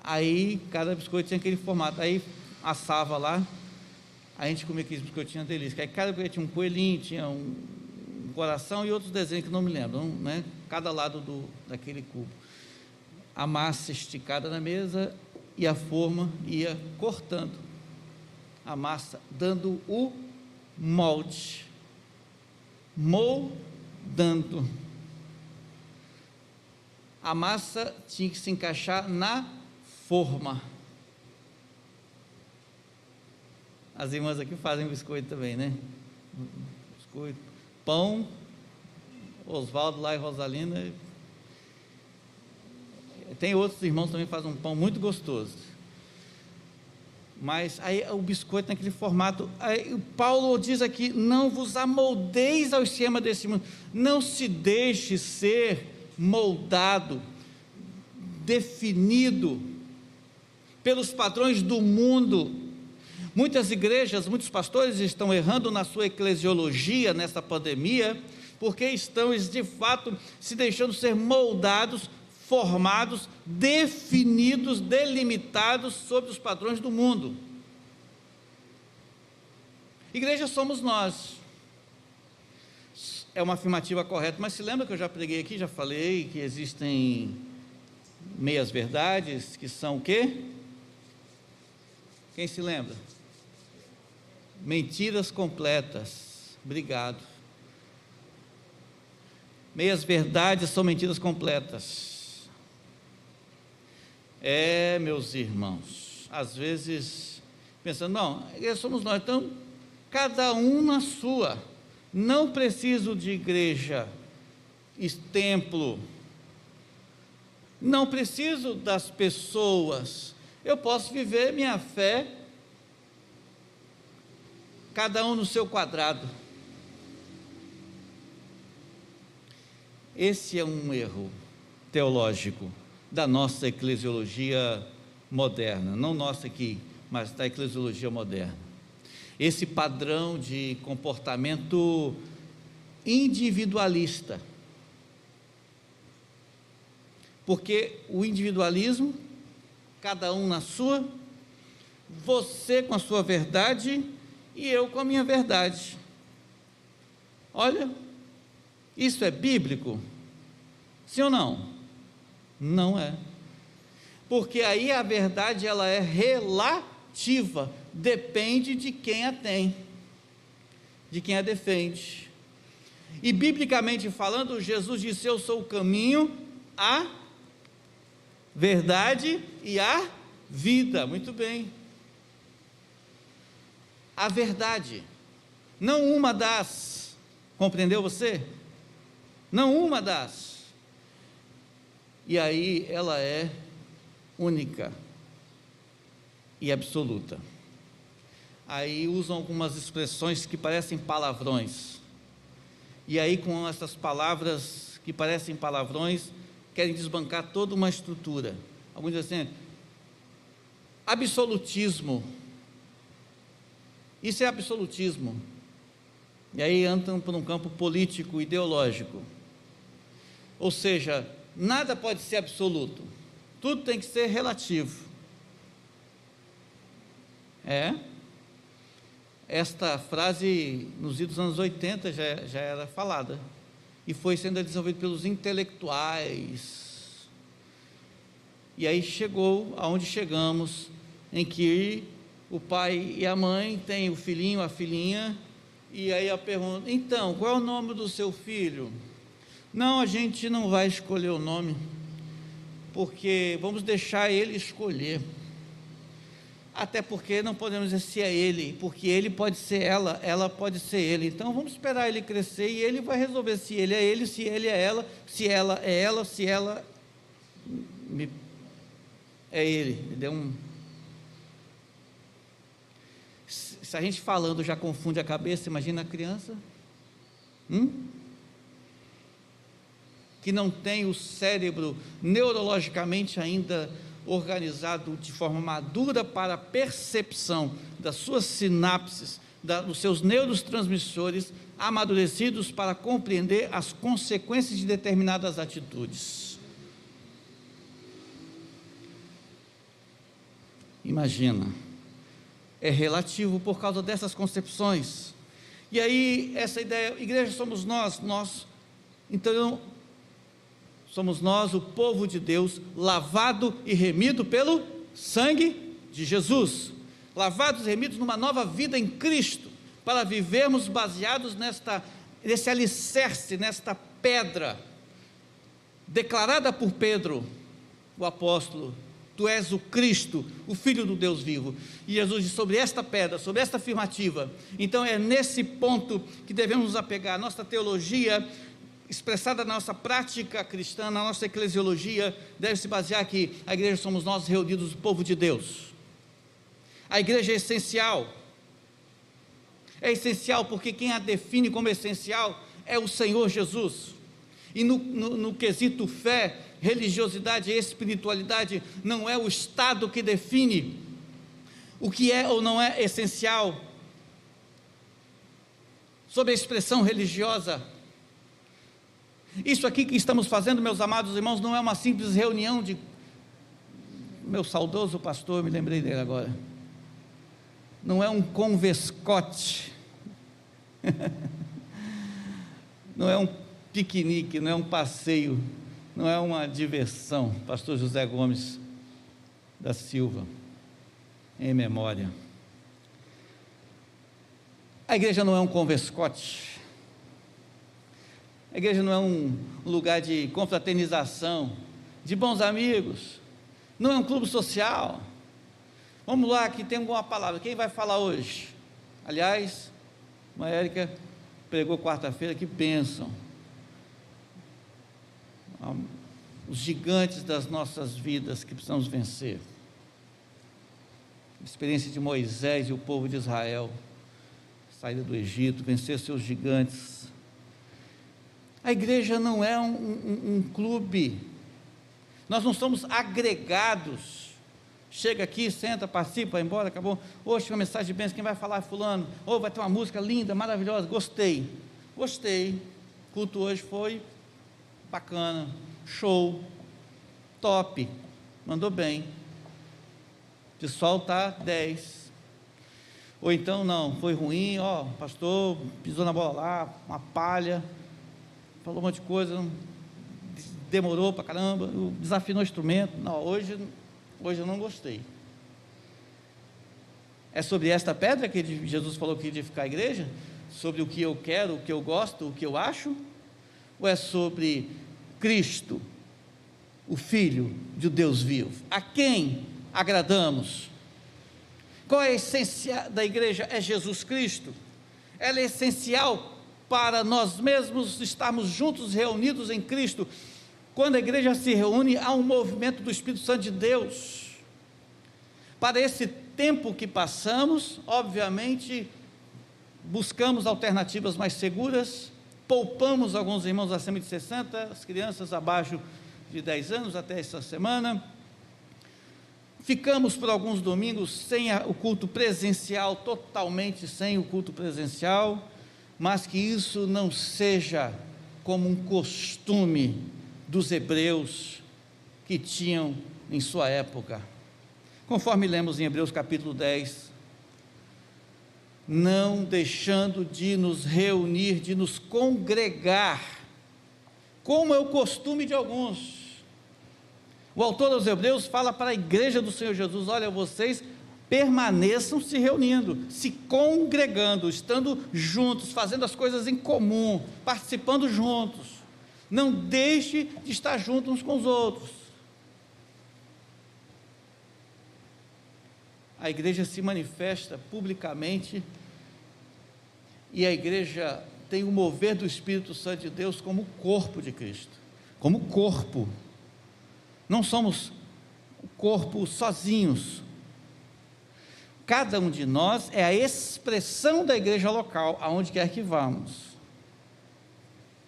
Aí cada biscoito tinha aquele formato, aí assava lá, a gente comia aqueles biscoitinhos delícia. Aí cada biscoito tinha um coelhinho, tinha um coração e outros desenhos que não me lembro, né? Cada lado daquele cubo. A massa esticada na mesa e a forma ia cortando a massa, dando o molde, moldando. A massa tinha que se encaixar na forma. As irmãs aqui fazem biscoito também, né? Biscoito, pão, Oswaldo lá e Rosalina. Tem outros irmãos que também fazem um pão muito gostoso. Mas aí o biscoito naquele formato, aí o Paulo diz aqui, não vos amoldeis ao esquema desse mundo, não se deixe ser moldado, definido pelos padrões do mundo. Muitas igrejas, muitos pastores estão errando na sua eclesiologia nessa pandemia, porque estão de fato se deixando ser moldados, formados, definidos, delimitados sobre os padrões do mundo. Igreja somos nós. É uma afirmativa correta, mas se lembra que eu já preguei aqui, já falei que existem meias verdades, que são o quê? Quem se lembra? Mentiras completas. Obrigado. Meias verdades são mentiras completas. Meus irmãos, às vezes pensando, não, somos nós, então cada um na sua, não preciso de igreja, templo, não preciso das pessoas, eu posso viver minha fé, cada um no seu quadrado. Esse é um erro teológico da nossa eclesiologia moderna, não nossa aqui, mas da eclesiologia moderna. Esse padrão de comportamento individualista, porque o individualismo, cada um na sua, você com a sua verdade e eu com a minha verdade. Olha, isso é bíblico? Sim ou não? Não é, porque aí a verdade ela é relativa, depende de quem a tem, de quem a defende. E biblicamente falando, Jesus disse: eu sou o caminho, a verdade e a vida. Muito bem, a verdade, não uma das, compreendeu você? Não uma das. E aí ela é única e absoluta. Aí usam algumas expressões que parecem palavrões, e aí com essas palavras que parecem palavrões, querem desbancar toda uma estrutura. Alguns dizem assim, absolutismo, isso é absolutismo, e aí entram por um campo político, ideológico, ou seja, nada pode ser absoluto, tudo tem que ser relativo. Esta frase nos idos anos 80 já era falada, e foi sendo desenvolvida pelos intelectuais, e aí chegou aonde chegamos, em que o pai e a mãe têm o filhinho, a filhinha, E aí a pergunta: então, qual é o nome do seu filho? Não, a gente não vai escolher o nome, porque vamos deixar ele escolher. Até porque não podemos dizer se é ele, porque ele pode ser ela pode ser ele. Então vamos esperar ele crescer e ele vai resolver se ele é ele, se ele é ela, se ela é ela, se ela é ele. Se a gente falando já confunde a cabeça, imagina a criança que não tem o cérebro neurologicamente ainda organizado de forma madura para a percepção das suas sinapses, dos seus neurotransmissores amadurecidos para compreender as consequências de determinadas atitudes. Imagina, é relativo por causa dessas concepções. E aí essa ideia, igreja somos nós, então somos nós, o povo de Deus, lavado e remido pelo sangue de Jesus, lavados e remidos numa nova vida em Cristo, para vivermos baseados nesse alicerce, nesta pedra, declarada por Pedro, o apóstolo: tu és o Cristo, o Filho do Deus vivo. E Jesus diz: sobre esta pedra, sobre esta afirmativa. Então é nesse ponto que devemos nos apegar. Nossa teologia, expressada na nossa prática cristã, na nossa eclesiologia, deve se basear que a igreja somos nós reunidos, o povo de Deus. A igreja é essencial porque quem a define como essencial é o Senhor Jesus. E no quesito fé, religiosidade e espiritualidade, não é o Estado que define o que é ou não é essencial. Sobre a expressão religiosa, isso aqui que estamos fazendo, meus amados irmãos, não é uma simples reunião de... Meu saudoso pastor, me lembrei dele agora, não é um convescote, não é um piquenique, não é um passeio, não é uma diversão. Pastor José Gomes da Silva, em memória. A igreja não é um convescote, a igreja não é um lugar de confraternização, de bons amigos, não é um clube social. Vamos lá, que tem alguma palavra, quem vai falar hoje? Aliás, a Érica pregou quarta-feira, que bênção. Os gigantes das nossas vidas que precisamos vencer. A experiência de Moisés e o povo de Israel, saída do Egito, vencer seus gigantes. A igreja não é um clube, nós não somos agregados. Chega aqui, senta, participa, vai embora, acabou. Hoje tem uma mensagem de bênção, quem vai falar é fulano. Ou vai ter uma música linda, maravilhosa, gostei. O culto hoje foi bacana, show, top, mandou bem. O pessoal está 10. Ou então não, foi ruim, o pastor pisou na bola lá, uma palha, falou um monte de coisa, demorou para caramba, desafinou o instrumento. Não, hoje eu não gostei. É sobre esta pedra que Jesus falou que ia edificar a igreja? Sobre o que eu quero, o que eu gosto, o que eu acho? Ou é sobre Cristo, o Filho de Deus vivo? A quem agradamos? Qual é a essência da igreja? É Jesus Cristo. Ela é essencial para nós mesmos estarmos juntos, reunidos em Cristo. Quando a igreja se reúne, há um movimento do Espírito Santo de Deus. Para esse tempo que passamos, obviamente, buscamos alternativas mais seguras, poupamos alguns irmãos acima de 60, as crianças abaixo de 10 anos, até essa semana. Ficamos por alguns domingos sem o culto presencial, totalmente sem o culto presencial, mas que isso não seja como um costume dos hebreus que tinham em sua época. Conforme lemos em Hebreus capítulo 10, não deixando de nos reunir, de nos congregar, como é o costume de alguns. O autor aos Hebreus fala para a igreja do Senhor Jesus: olha, vocês permaneçam se reunindo, se congregando, estando juntos, fazendo as coisas em comum, participando juntos. Não deixe de estar juntos uns com os outros. A igreja se manifesta publicamente e a igreja tem o mover do Espírito Santo de Deus como corpo de Cristo, como corpo. Não somos o corpo sozinhos. Cada um de nós é a expressão da igreja local, aonde quer que vamos.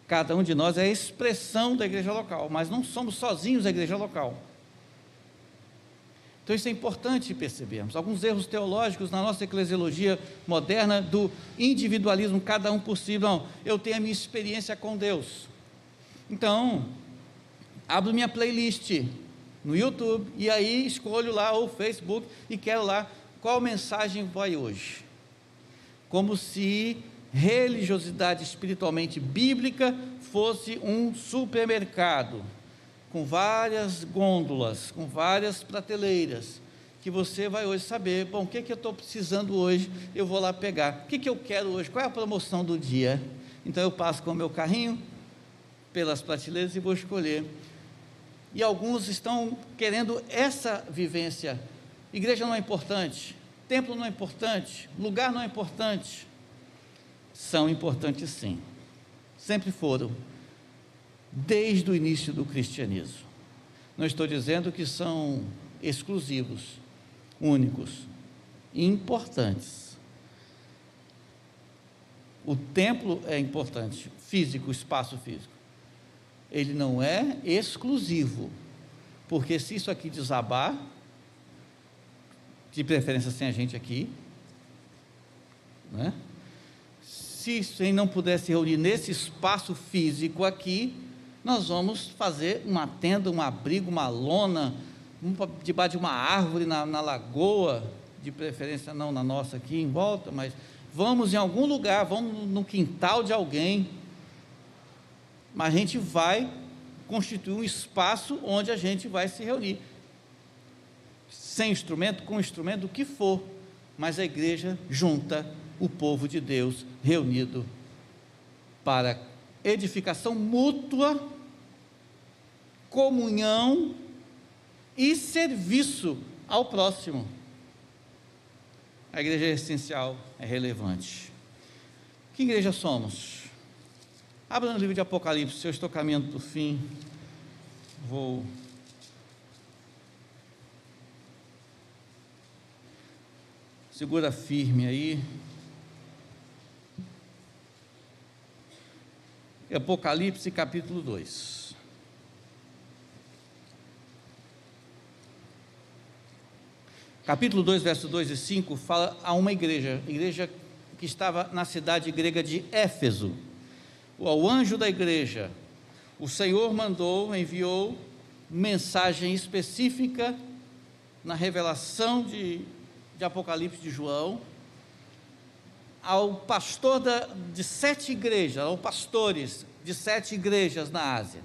Cada um de nós é a expressão da igreja local, mas não somos sozinhos a igreja local. Então isso é importante percebermos. Alguns erros teológicos na nossa eclesiologia moderna do individualismo, cada um por si. Não, eu tenho a minha experiência com Deus. Então, abro minha playlist no YouTube e aí escolho lá o Facebook e quero lá qual mensagem vai hoje. Como se religiosidade espiritualmente bíblica fosse um supermercado, com várias gôndolas, com várias prateleiras, que você vai hoje saber, bom, o que eu estou precisando hoje, eu vou lá pegar, o que eu quero hoje, qual é a promoção do dia, então eu passo com o meu carrinho, pelas prateleiras e vou escolher, e alguns estão querendo essa vivência. Igreja não é importante, templo não é importante, lugar não é importante. São importantes sim, sempre foram, desde o início do cristianismo. Não estou dizendo que são exclusivos, únicos, importantes. O templo é importante, físico, espaço físico. Ele não é exclusivo, porque se isso aqui desabar, de preferência sem a gente aqui, né? Se não puder se reunir nesse espaço físico aqui, nós vamos fazer uma tenda, um abrigo, uma lona, debaixo de uma árvore na lagoa, de preferência não na nossa aqui em volta, mas vamos em algum lugar, vamos no quintal de alguém, mas a gente vai constituir um espaço onde a gente vai se reunir, sem instrumento, com instrumento, o que for, mas a igreja junta o povo de Deus reunido para edificação mútua, comunhão e serviço ao próximo. A igreja é essencial, é relevante. Que igreja somos? Abra no livro de Apocalipse, eu estou caminhando para o fim, segura firme aí. Apocalipse capítulo 2. Capítulo 2, verso 2 e 5, fala a uma igreja que estava na cidade grega de Éfeso. Ao anjo da igreja, o Senhor enviou mensagem específica na revelação de Apocalipse de João, ao pastor de 7 igrejas, aos pastores de 7 igrejas na Ásia.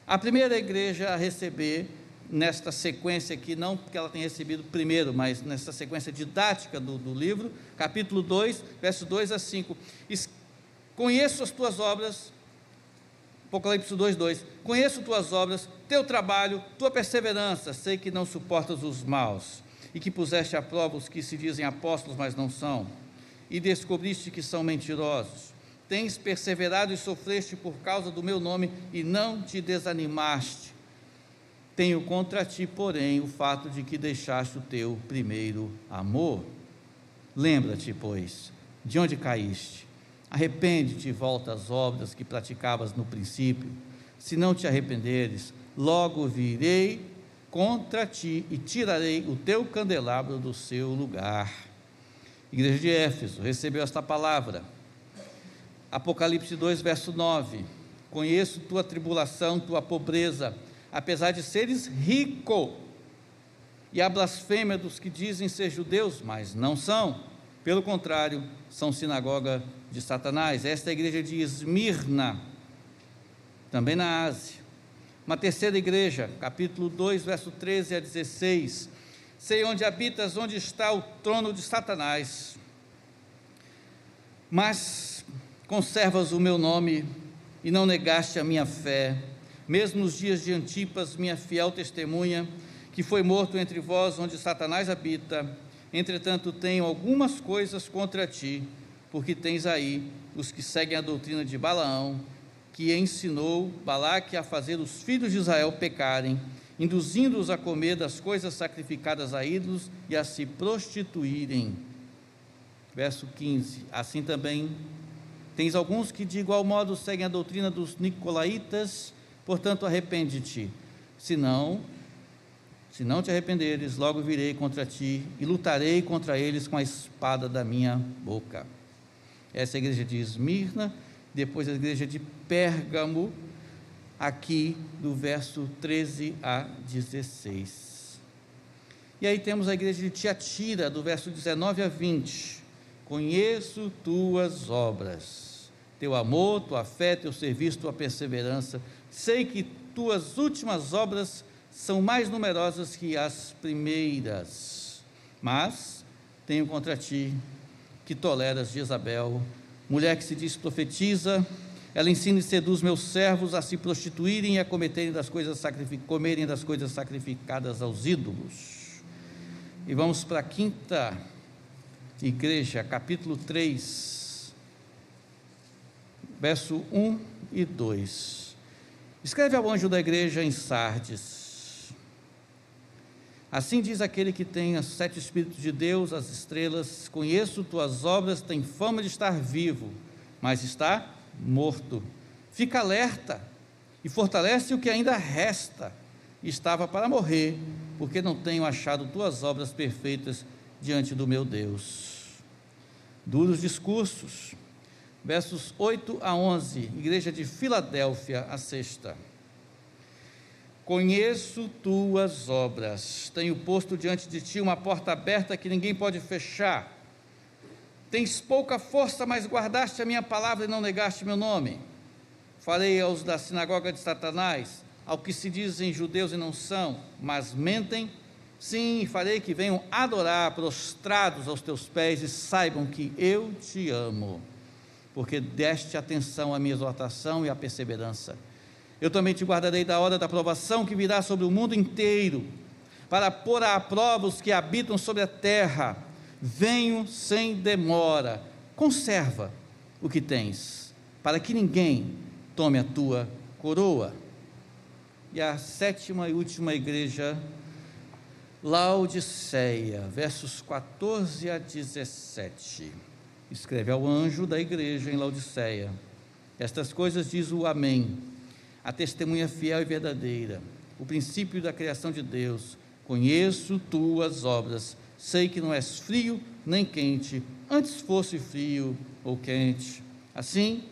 A primeira igreja a receber, nesta sequência aqui, não porque ela tenha recebido primeiro, mas nessa sequência didática do livro, capítulo 2, verso 2 a 5, conheço as tuas obras, Apocalipse 2, 2, conheço tuas obras, teu trabalho, tua perseverança, sei que não suportas os maus, e que puseste à prova os que se dizem apóstolos, mas não são, e descobriste que são mentirosos. Tens perseverado e sofreste por causa do meu nome, e não te desanimaste. Tenho contra ti, porém, o fato de que deixaste o teu primeiro amor. Lembra-te, pois, de onde caíste. Arrepende-te e volta às obras que praticavas no princípio. Se não te arrependeres, logo virei contra ti e tirarei o teu candelabro do seu lugar. Igreja de Éfeso recebeu esta palavra. Apocalipse 2, verso 9. Conheço tua tribulação, tua pobreza, apesar de seres rico, e a blasfêmia dos que dizem ser judeus, mas não são. Pelo contrário, são sinagoga de Satanás. Esta é a igreja de Esmirna, também na Ásia. Uma terceira igreja, capítulo 2, verso 13 a 16. sei onde habitas, onde está o trono de Satanás, mas conservas o meu nome e não negaste a minha fé, mesmo nos dias de Antipas, minha fiel testemunha, que foi morto entre vós, onde Satanás habita. Entretanto, tenho algumas coisas contra ti, porque tens aí os que seguem a doutrina de Balaão, que ensinou Balaque a fazer os filhos de Israel pecarem, induzindo-os a comer das coisas sacrificadas a ídolos e a se prostituírem. Verso 15, assim também tens alguns que de igual modo seguem a doutrina dos nicolaítas, portanto arrepende-te, se não te arrependeres, logo virei contra ti e lutarei contra eles com a espada da minha boca. Essa é a igreja de Esmirna, depois a igreja de Pérgamo, aqui do verso 13 a 16. E aí temos a igreja de Tiatira, do verso 19 a 20. Conheço tuas obras, teu amor, tua fé, teu serviço, tua perseverança. Sei que tuas últimas obras são mais numerosas que as primeiras, mas tenho contra ti que toleras Jezabel, mulher que se diz profetiza. Ela ensina e seduz meus servos a se prostituírem e a comerem das coisas sacrificadas aos ídolos. E vamos para a quinta igreja, capítulo 3, verso 1 e 2. Escreve ao anjo da igreja em Sardes: assim diz aquele que tem os 7 Espíritos de Deus, as estrelas: conheço tuas obras, tem fama de estar vivo, mas está morto. Fica alerta e fortalece o que ainda resta. Estava para morrer, porque não tenho achado tuas obras perfeitas diante do meu Deus. Duros discursos. Versos 8 a 11, igreja de Filadélfia, a sexta. Conheço tuas obras, tenho posto diante de ti uma porta aberta que ninguém pode fechar. Tens pouca força, mas guardaste a minha palavra e não negaste meu nome. Farei aos da sinagoga de Satanás, ao que se dizem judeus e não são, mas mentem. Sim, farei que venham adorar prostrados aos teus pés e saibam que eu te amo, porque deste atenção à minha exortação e à perseverança. Eu também te guardarei da hora da provação que virá sobre o mundo inteiro, para pôr à prova os que habitam sobre a terra. Venho sem demora. Conserva o que tens, para que ninguém tome a tua coroa. E a sétima e última igreja, Laodiceia, versos 14 a 17. Escreve ao anjo da igreja em Laodiceia: estas coisas diz o Amém, a testemunha fiel e verdadeira, o princípio da criação de Deus. Conheço tuas obras, sei que não és frio nem quente, antes fosse frio ou quente. Assim,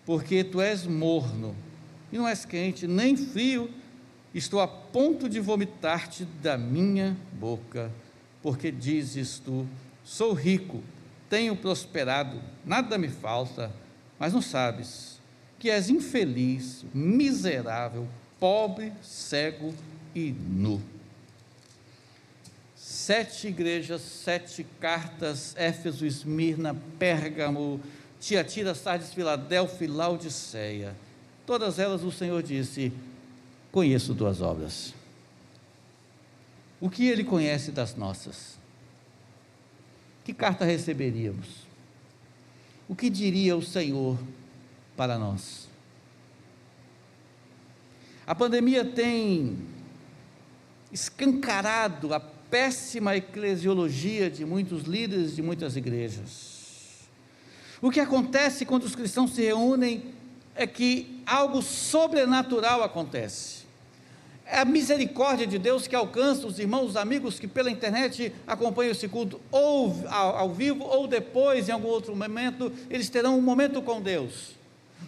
porque tu és morno e não és quente nem frio, estou a ponto de vomitar-te da minha boca, porque dizes tu: sou rico, tenho prosperado, nada me falta, mas não sabes que és infeliz, miserável, pobre, cego e nu. 7 igrejas, 7 cartas: Éfeso, Esmirna, Pérgamo, Tiatira, Sardes, Filadélfia e Laodiceia. Todas elas o Senhor disse: conheço tuas obras. O que Ele conhece das nossas? Que carta receberíamos? O que diria o Senhor para nós? A pandemia tem escancarado a péssima eclesiologia de muitos líderes de muitas igrejas. O que acontece quando os cristãos se reúnem é que algo sobrenatural acontece. É a misericórdia de Deus que alcança os irmãos, os amigos que pela internet acompanham esse culto, ou ao vivo, ou depois, em algum outro momento, eles terão um momento com Deus.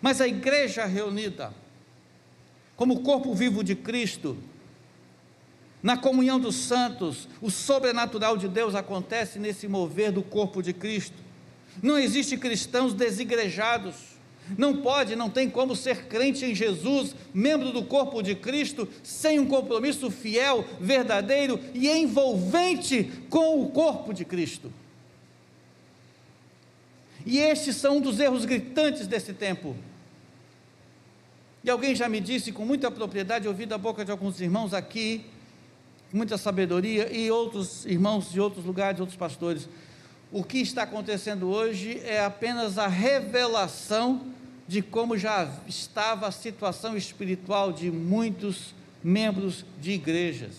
Mas a igreja reunida, como o corpo vivo de Cristo, na comunhão dos santos, o sobrenatural de Deus acontece nesse mover do corpo de Cristo. Não existe cristãos desigrejados, Não tem como ser crente em Jesus, membro do corpo de Cristo, sem um compromisso fiel, verdadeiro e envolvente com o corpo de Cristo. E estes são um dos erros gritantes desse tempo. E alguém já me disse com muita propriedade, ouvi da boca de alguns irmãos aqui, com muita sabedoria, e outros irmãos de outros lugares, outros pastores, o que está acontecendo hoje é apenas a revelação de como já estava a situação espiritual de muitos membros de igrejas.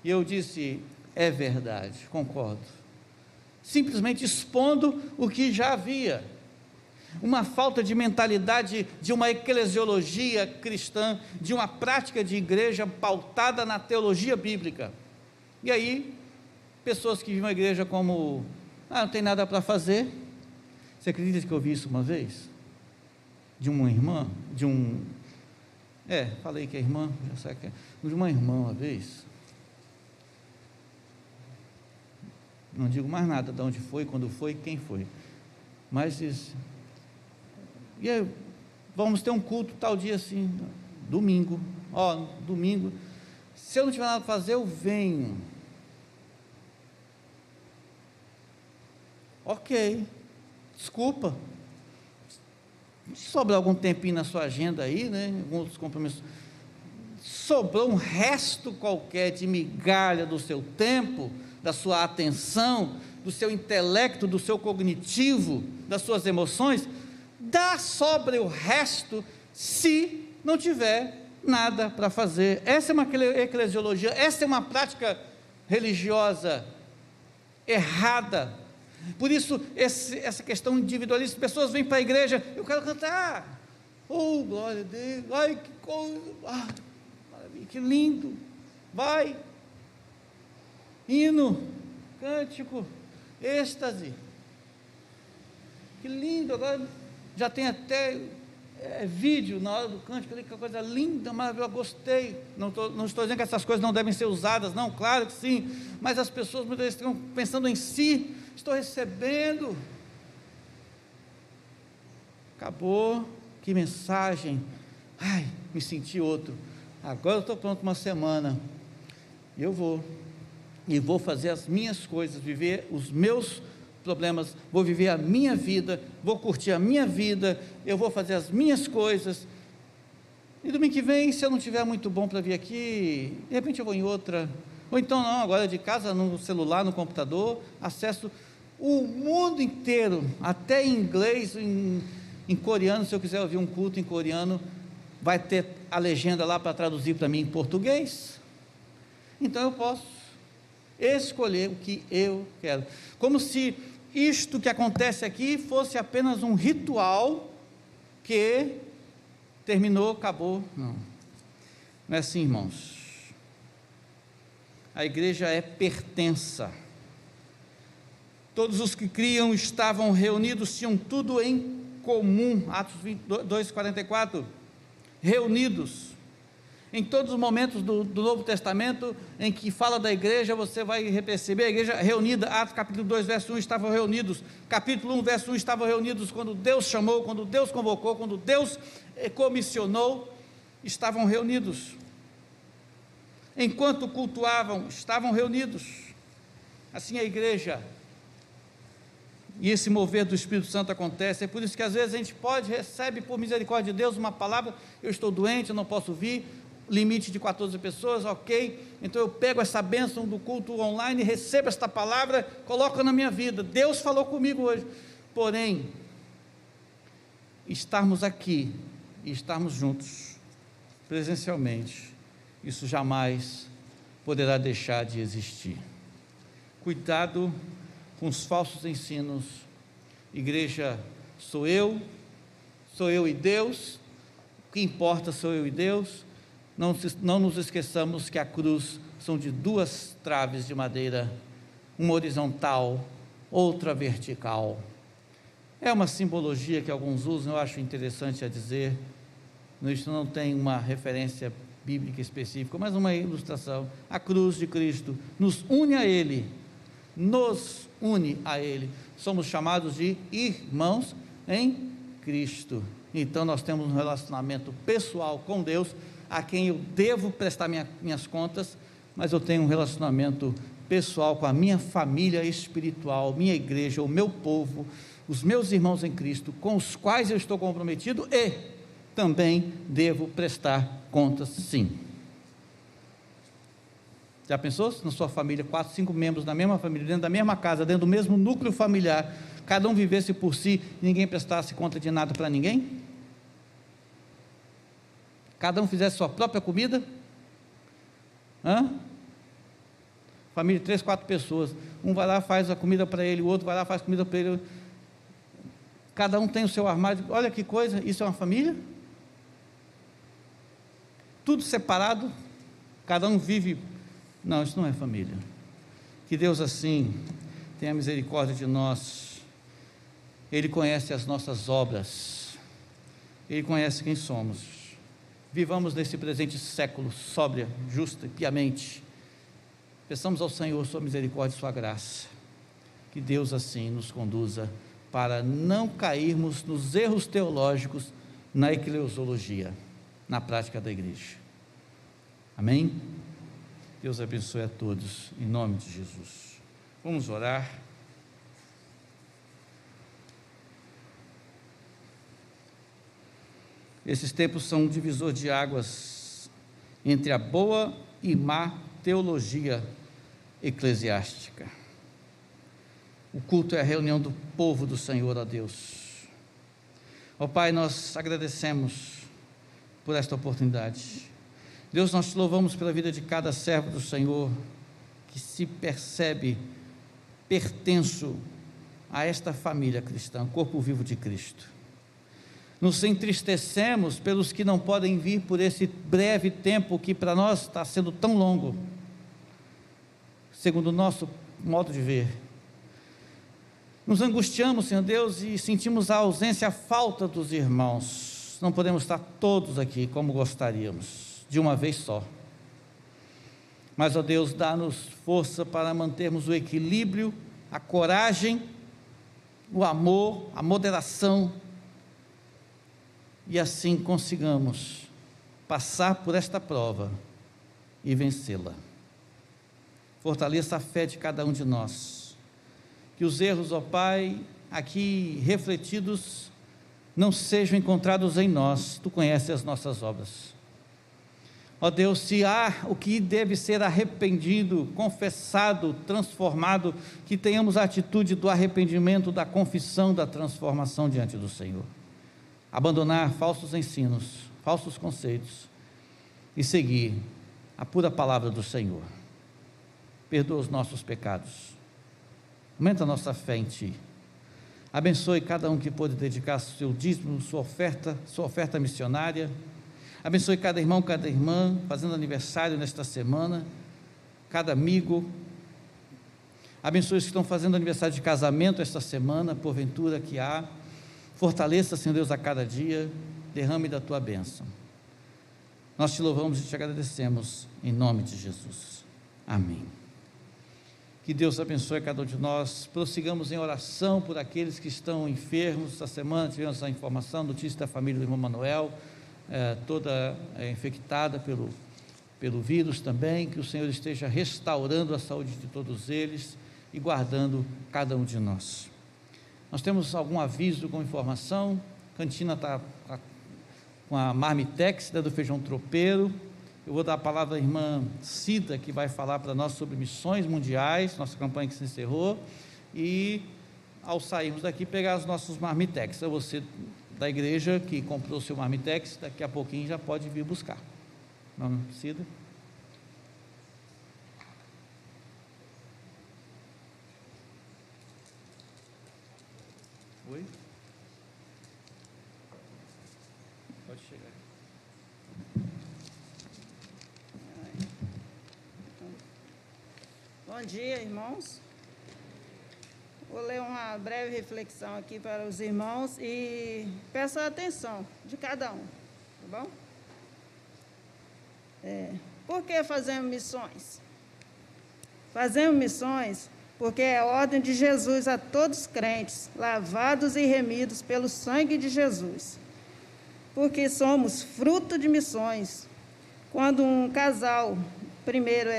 E eu disse, é verdade, concordo. Simplesmente expondo o que já havia. Uma falta de mentalidade, de uma eclesiologia cristã, de uma prática de igreja pautada na teologia bíblica. E aí, pessoas que vivem a igreja como, não tem nada para fazer. Você acredita que eu ouvi isso uma vez? De uma irmã, falei que é irmã, já sabe que é, de uma irmã uma vez. Não digo mais nada de onde foi, quando foi, quem foi. Mas disse, e aí, vamos ter um culto tal dia assim, domingo, domingo, se eu não tiver nada para fazer, eu venho. Ok, desculpa, sobra algum tempinho na sua agenda aí, né, alguns compromissos, sobrou um resto qualquer de migalha do seu tempo, da sua atenção, do seu intelecto, do seu cognitivo, das suas emoções, sobra o resto, se não tiver nada para fazer. Essa é uma eclesiologia, essa é uma prática religiosa errada. Por isso, essa questão individualista, pessoas vêm para a igreja, eu quero cantar, oh glória a Deus, ai que coisa, maravilha, que lindo, vai, hino, cântico, êxtase, que lindo, agora já tem até vídeo na hora do cântico, que coisa linda, maravilhosa, gostei, não estou dizendo que essas coisas não devem ser usadas, não, claro que sim, mas as pessoas muitas vezes estão pensando em si, estou recebendo, acabou, que mensagem, me senti outro, agora eu estou pronto uma semana, eu vou fazer as minhas coisas, viver os meus problemas, vou viver a minha vida, vou curtir a minha vida, eu vou fazer as minhas coisas, e domingo que vem, se eu não tiver muito bom para vir aqui, de repente eu vou em outra, ou então não, agora de casa, no celular, no computador, acesso o mundo inteiro, até em inglês, em coreano, se eu quiser ouvir um culto em coreano, vai ter a legenda lá para traduzir para mim em português, então eu posso escolher o que eu quero, como se isto que acontece aqui fosse apenas um ritual que terminou, acabou. Não é assim, irmãos. A igreja é pertença. Todos os que criam estavam reunidos, tinham tudo em comum. Atos 2:44, reunidos. Em todos os momentos do Novo Testamento, em que fala da igreja, você vai perceber a igreja reunida. Atos capítulo 2, verso 1, estavam reunidos. Capítulo 1, verso 1, estavam reunidos quando Deus chamou, quando Deus convocou, quando Deus comissionou, estavam reunidos. Enquanto cultuavam, estavam reunidos. Assim a igreja, e esse mover do Espírito Santo acontece. É por isso que às vezes a gente recebe por misericórdia de Deus uma palavra, eu estou doente, eu não posso vir, limite de 14 pessoas, ok, então eu pego essa bênção do culto online, recebo esta palavra, coloco na minha vida, Deus falou comigo hoje, porém, estarmos aqui, e estarmos juntos, presencialmente, isso jamais poderá deixar de existir. Cuidado com os falsos ensinos. Igreja, sou eu e Deus, o que importa sou eu e Deus. Não nos esqueçamos que a cruz são de duas traves de madeira, uma horizontal, outra vertical. É uma simbologia que alguns usam, eu acho interessante a dizer, isso não tem uma referência bíblica específica, mas uma ilustração. A cruz de Cristo nos une a Ele, somos chamados de irmãos em Cristo. Então nós temos um relacionamento pessoal com Deus, a quem eu devo prestar minhas contas, mas eu tenho um relacionamento pessoal com a minha família espiritual, minha igreja, o meu povo, os meus irmãos em Cristo, com os quais eu estou comprometido e também devo prestar contas, sim. Já pensou se na sua família, 4, 5 membros da mesma família, dentro da mesma casa, dentro do mesmo núcleo familiar, cada um vivesse por si, ninguém prestasse conta de nada para ninguém? Cada um fizesse sua própria comida? Família de 3, 4 pessoas, um vai lá, faz a comida para ele, o outro vai lá, faz comida para ele, cada um tem o seu armário. Olha que coisa, isso é uma família? Tudo separado, cada um vive. Não, isso não é família. Que Deus assim tenha misericórdia de nós. Ele conhece as nossas obras, Ele conhece quem somos. Vivamos nesse presente século sóbria, justa e piamente. Peçamos ao Senhor sua misericórdia e sua graça. Que Deus assim nos conduza para não cairmos nos erros teológicos na eclesiologia, na prática da igreja. Amém? Deus abençoe a todos, em nome de Jesus. Vamos orar. Esses tempos são um divisor de águas entre a boa e má teologia eclesiástica. O culto é a reunião do povo do Senhor, ó Deus. Ó Pai, nós agradecemos por esta oportunidade. Deus, nós te louvamos pela vida de cada servo do Senhor, que se percebe pertenço a esta família cristã, corpo vivo de Cristo. Nos entristecemos pelos que não podem vir por esse breve tempo que para nós está sendo tão longo, segundo o nosso modo de ver. Nos angustiamos, Senhor Deus, e sentimos a ausência, a falta dos irmãos. Não podemos estar todos aqui como gostaríamos, de uma vez só. Mas, ó Deus, dá-nos força para mantermos o equilíbrio, a coragem, o amor, a moderação, e assim consigamos passar por esta prova e vencê-la. Fortaleça a fé de cada um de nós, que os erros, ó Pai, aqui refletidos, não sejam encontrados em nós. Tu conheces as nossas obras. Ó Deus, se há o que deve ser arrependido, confessado, transformado, que tenhamos a atitude do arrependimento, da confissão, da transformação diante do Senhor. Abandonar falsos ensinos, falsos conceitos e seguir a pura palavra do Senhor. Perdoa os nossos pecados, aumenta a nossa fé em Ti, abençoe cada um que pôde dedicar seu dízimo, sua oferta missionária, abençoe cada irmão, cada irmã fazendo aniversário nesta semana, cada amigo, abençoe os que estão fazendo aniversário de casamento esta semana, porventura que há. Fortaleça, Senhor Deus, a cada dia, derrame da Tua bênção. Nós Te louvamos e Te agradecemos, em nome de Jesus. Amém. Que Deus abençoe cada um de nós. Prossigamos em oração por aqueles que estão enfermos. Esta semana tivemos a informação, notícia da família do irmão Manuel, toda infectada pelo vírus também. Que o Senhor esteja restaurando a saúde de todos eles e guardando cada um de nós. Nós temos algum aviso, alguma informação? A cantina está com a marmitex do feijão tropeiro. Eu vou dar a palavra à irmã Cida, que vai falar para nós sobre missões mundiais, nossa campanha que se encerrou, e ao sairmos daqui, pegar os nossos marmitex. Então, você da igreja que comprou o seu marmitex, daqui a pouquinho já pode vir buscar. Irmã Cida. Oi? Pode chegar. Bom dia, irmãos. Vou ler uma breve reflexão aqui para os irmãos e peço a atenção de cada um, tá bom? Por que fazemos missões? Fazemos missões porque é a ordem de Jesus a todos os crentes, lavados e remidos pelo sangue de Jesus. Porque somos fruto de missões. Quando um casal, primeiro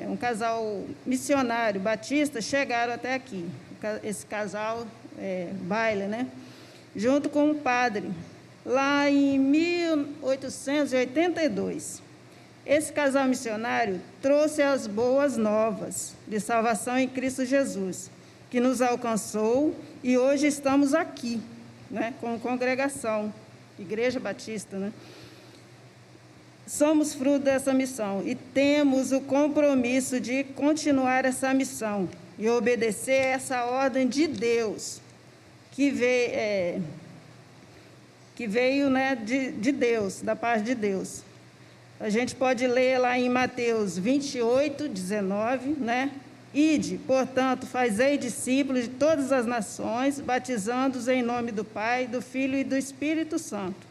um casal missionário batista, chegaram até aqui, esse casal Baila, né? Junto com um padre, lá em 1882. Esse casal missionário trouxe as boas novas de salvação em Cristo Jesus, que nos alcançou e hoje estamos aqui, né, como congregação, Igreja Batista, né? Somos fruto dessa missão e temos o compromisso de continuar essa missão e obedecer essa ordem de Deus, que veio né, de Deus, da parte de Deus. A gente pode ler lá em Mateus 28, 19, né? Ide, portanto, fazei discípulos de todas as nações, batizando-os em nome do Pai, do Filho e do Espírito Santo.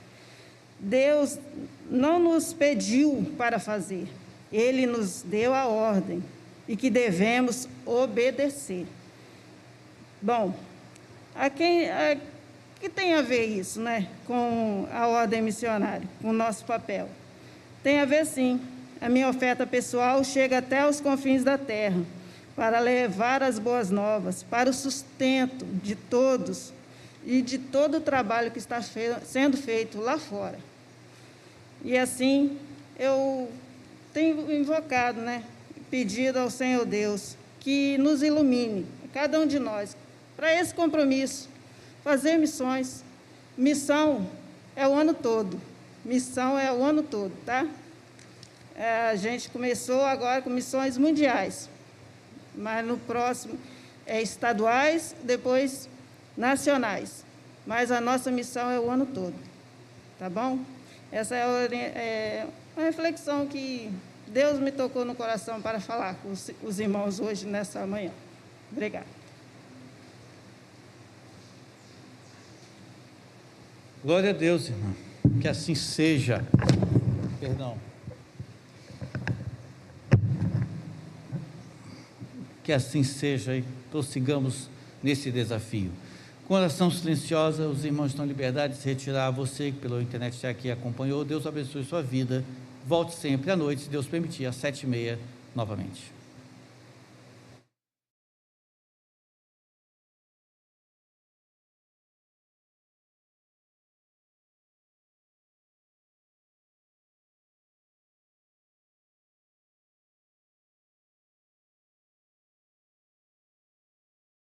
Deus não nos pediu para fazer, Ele nos deu a ordem e que devemos obedecer. Bom, que tem a ver isso, né, com a ordem missionária, com o nosso papel? Tem a ver, sim. A minha oferta pessoal chega até os confins da terra, para levar as boas novas, para o sustento de todos e de todo o trabalho que está sendo feito lá fora. E assim, eu tenho invocado, né, pedido ao Senhor Deus que nos ilumine, cada um de nós, para esse compromisso, fazer missões. Missão é o ano todo. Missão é o ano todo, tá? A gente começou agora com missões mundiais, mas no próximo estaduais, depois nacionais. Mas a nossa missão é o ano todo, tá bom? Essa é uma reflexão que Deus me tocou no coração para falar com os irmãos hoje, nessa manhã. Obrigada. Glória a Deus, irmão. Que assim seja. Perdão. Que assim seja e prossigamos nesse desafio. Com oração silenciosa, os irmãos estão em liberdade de se retirar. Você que pela internet já aqui acompanhou, Deus abençoe sua vida. Volte sempre à noite, se Deus permitir, às 7h30 novamente.